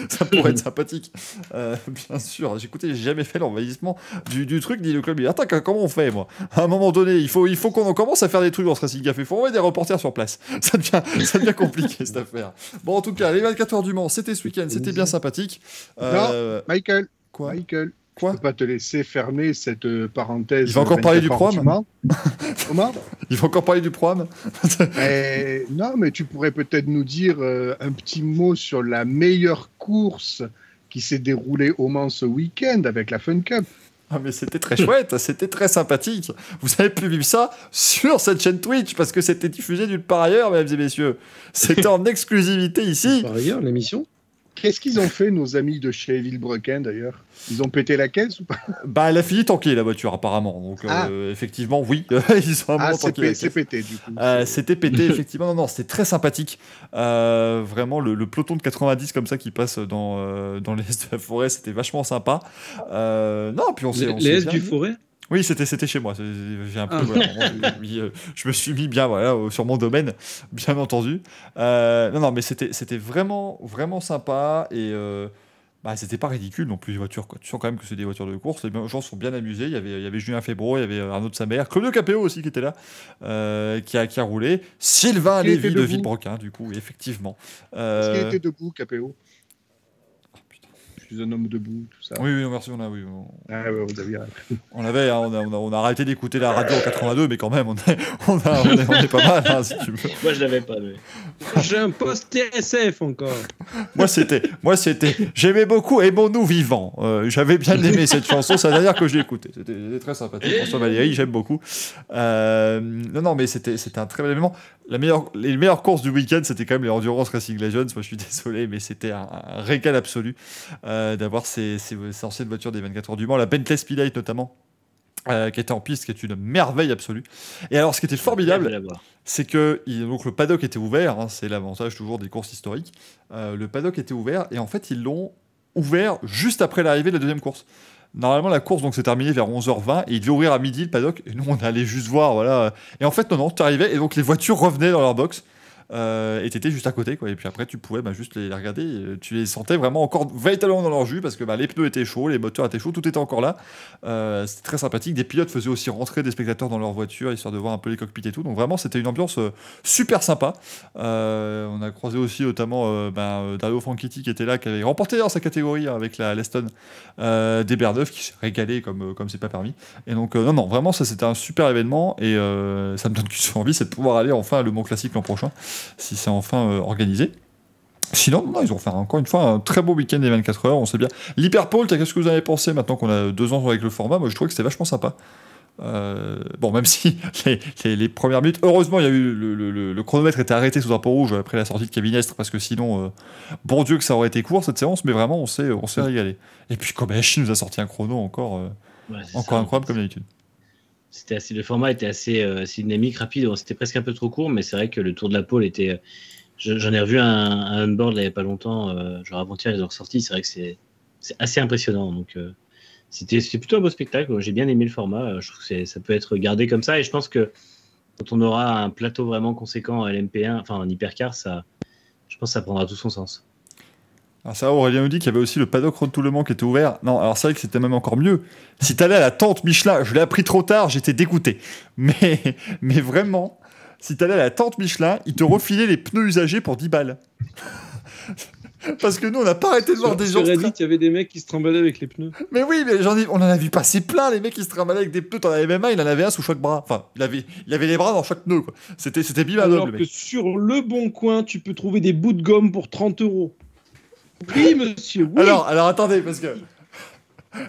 A: Ça pourrait être sympathique. Bien sûr, j'ai jamais fait l'envahissement du truc, dit le club. Attends, comment on fait, moi? À un moment donné, il faut qu'on commence à faire des trucs dans ce Racing Café. Il faut envoyer des reporters sur place. Ça devient compliqué, cette affaire. Bon, en tout cas, les 24 heures du Mans, c'était ce week-end, c'était bien sympathique.
C: Non, Michael.
A: Quoi?
C: Michael, Je peux pas te laisser fermer cette parenthèse.
A: Il va encore parler du
C: 24 heures
A: programme.
C: du Mans. Comment?
A: Il va encore parler du programme.
C: Non, mais tu pourrais peut-être nous dire un petit mot sur la meilleure course qui s'est déroulée au Mans ce week-end avec la Fun Cup.
A: Ah mais c'était très chouette, c'était très sympathique. Vous avez pu vivre ça sur cette chaîne Twitch parce que c'était diffusé nulle part ailleurs, mesdames et messieurs. C'était en exclusivité ici.
D: Par ailleurs, l'émission.
C: Qu'est-ce qu'ils ont fait, nos amis de chez Villebrequin, d'ailleurs? Ils ont pété la caisse ou pas?
A: Bah, elle a fini tanker la voiture apparemment. Donc effectivement, oui, ils sont vraiment tankés.
C: C'est pété du coup.
A: C'était pété, effectivement. Non, c'était très sympathique. Vraiment, le peloton de 90 comme ça qui passe dans les S de la forêt, c'était vachement sympa. Non, puis on s'est
D: Les S
A: bien
D: du
A: vu.
D: forêt.
A: Oui, c'était chez moi. J'ai un peu, voilà, je me suis mis bien voilà, sur mon domaine, bien entendu. Non, mais c'était vraiment, vraiment sympa et c'était pas ridicule non plus les voitures. Quoi. Tu sens quand même que c'est des voitures de course. Les gens sont bien amusés. Il y avait Julien Fébreau, il y avait Arnaud de Samer, Claudio Capéo aussi qui était là, qui a roulé. Sylvain
C: Qui
A: Lévy
C: était
A: de
C: debout.
A: Villebrequin, du coup, effectivement.
C: Est-ce qu'il était debout, Capéo? Je suis un homme debout, tout ça.
A: Oui, merci, on a, oui.
C: Ah ouais, vous avez
A: On a arrêté d'écouter la radio en 82, mais quand même, on est pas mal, hein, si tu veux.
B: Moi, je l'avais pas. Mais...
D: J'ai un poste TSF encore.
A: Moi, c'était, j'aimais beaucoup Aimons-nous vivants. J'avais bien aimé cette chanson, c'est la dernière que j'ai écoutée. C'était très sympathique. François Valéry, j'aime beaucoup. Non, mais c'était un très bel événement. Les meilleures courses du week-end, c'était quand même les Endurance Racing Legends. Moi, je suis désolé, mais c'était un régal absolu d'avoir ces anciennes voitures des 24 heures du Mans. La Bentley Speedlight, notamment, qui était en piste, qui est une merveille absolue. Et alors, ce qui était formidable, c'est que donc, le paddock était ouvert. Hein, c'est l'avantage toujours des courses historiques. Le paddock était ouvert, et en fait, ils l'ont ouvert juste après l'arrivée de la deuxième course. Normalement, la course donc s'est terminée vers 11h20 et il devait ouvrir à midi le paddock. Et nous, on allait juste voir, voilà. Et en fait, non, tu arrivais et donc les voitures revenaient dans leur box. Et t'étais juste à côté, quoi. Et puis après, tu pouvais juste les regarder. Et tu les sentais vraiment encore véritablement dans leur jus parce que les pneus étaient chauds, les moteurs étaient chauds, tout était encore là. C'était très sympathique. Des pilotes faisaient aussi rentrer des spectateurs dans leur voiture histoire de voir un peu les cockpits et tout. Donc vraiment, c'était une ambiance super sympa. On a croisé aussi notamment Dario Franchitti qui était là, qui avait remporté dans sa catégorie avec la Leston des Berneuf, qui s'est régalé comme c'est pas permis. Et donc, non, vraiment, ça c'était un super événement et ça me donne qu'une seule envie, c'est de pouvoir aller enfin à Le Mans Classique l'an prochain. Si c'est enfin organisé. Sinon, non, ils ont fait encore une fois un très beau week-end des 24 heures, on sait bien. L'Hyperpole, qu'est-ce que vous avez pensé maintenant qu'on a 2 ans avec le format? Moi, je trouvais que c'était vachement sympa. Même si les premières minutes, heureusement, il y a eu le chronomètre était arrêté sous drapeau rouge après la sortie de Kevin Estre, parce que sinon, bon Dieu que ça aurait été court cette séance, mais vraiment, on s'est régalé. Et puis, Kobayashi nous a sorti un chrono encore incroyable comme d'habitude.
B: Le format était assez dynamique, rapide. C'était presque un peu trop court, mais c'est vrai que le tour de la pole était. J'en ai revu un on-board il n'y a pas longtemps, genre avant-hier, ils ont ressorti. C'est vrai que c'est assez impressionnant. Donc, c'était plutôt un beau spectacle. J'ai bien aimé le format. Je trouve que ça peut être gardé comme ça. Et je pense que quand on aura un plateau vraiment conséquent à LMP1, enfin en hypercar, je pense que ça prendra tout son sens.
A: Alors ça, Aurélien nous dit qu'il y avait aussi le paddock Road to Le Mans qui était ouvert. Non, alors c'est vrai que c'était même encore mieux. Si t'allais à la tente Michelin, je l'ai appris trop tard, j'étais dégoûté. Mais vraiment, si t'allais à la tente Michelin, ils te refilaient les pneus usagés pour 10 balles. Parce que nous, on n'a pas arrêté de voir des gens...
D: Sur Reddit, il y avait des mecs qui se trimballaient avec les pneus.
A: Mais oui, mais on en a vu passer plein, les mecs qui se trimballaient avec des pneus. T'en avais même un, il en avait un sous chaque bras. Enfin, il avait les bras dans chaque pneu, quoi. C'était bimable,
D: Alors
A: le
D: que
A: mec.
D: sur Le Bon Coin, tu peux trouver des bouts de gomme pour 30 €. Oui, monsieur, oui.
A: Alors attendez, parce que...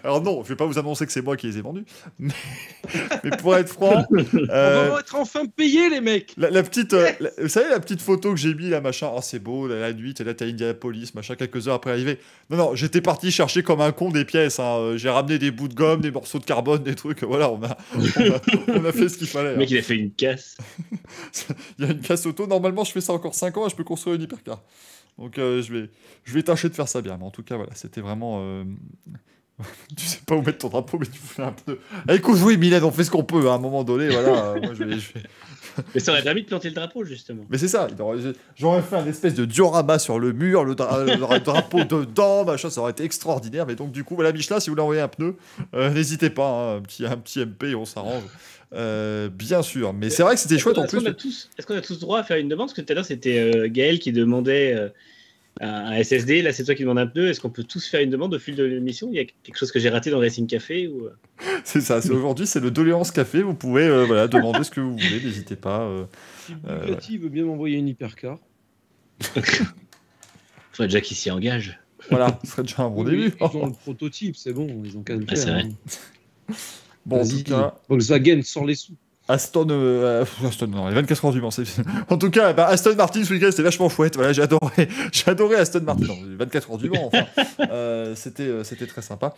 A: Alors non, je vais pas vous annoncer que c'est moi qui les ai vendus, mais pour être franc...
D: On va être enfin payés, les mecs.
A: La petite, vous savez la petite photo que j'ai mis là, machin, oh c'est beau, la nuit, t'es là, t'as Indianapolis, machin, quelques heures après l'arrivée. Non, j'étais parti chercher comme un con des pièces, hein. J'ai ramené des bouts de gomme, des morceaux de carbone, des trucs, voilà, on a fait ce qu'il fallait.
B: Le mec, il a fait une casse.
A: Il y a une casse auto, normalement je fais ça encore 5 ans et je peux construire une hypercar. Donc je vais tâcher de faire ça bien, mais en tout cas, voilà, c'était vraiment... Tu sais pas où mettre ton drapeau, mais tu fais un pneu. Écoute, oui, Mylène, on fait ce qu'on peut, hein, à un moment donné, voilà. Moi, je vais...
B: Mais ça aurait permis de planter le drapeau, justement.
A: Mais c'est ça, j'aurais fait un espèce de diorama sur le mur, le drapeau dedans, machin, ça aurait été extraordinaire. Mais donc, du coup, voilà, Michelin, si vous voulez envoyer un pneu, n'hésitez pas, hein, un petit MP et on s'arrange. Bien sûr, mais c'est vrai que c'était chouette en plus.
B: Est-ce qu'on a tous droit à faire une demande? Parce que tout à l'heure, c'était Gaël qui demandait un SSD, là c'est toi qui demandes un pneu. Est-ce qu'on peut tous faire une demande au fil de l'émission? Il y a quelque chose que j'ai raté dans le Racing Café ou...
A: C'est ça, aujourd'hui c'est le Doléance Café, vous pouvez demander ce que vous voulez, n'hésitez pas.
D: Si Bugatti veut bien m'envoyer une hypercar.
B: Faudrait déjà qu'il s'y engage.
A: Voilà, ce serait déjà un bon début.
D: Ils ont le prototype, c'est bon, ils ont qu'à le faire.
B: C'est vrai.
A: Bon, en tout cas,
D: Volkswagen sort les sous.
A: Aston, non, les 24 heures du Mans. En tout cas, Aston Martin ce week-end, c'était vachement chouette. Voilà, j'ai adoré Aston Martin. Non, les 24 heures du Mans, enfin. C'était très sympa.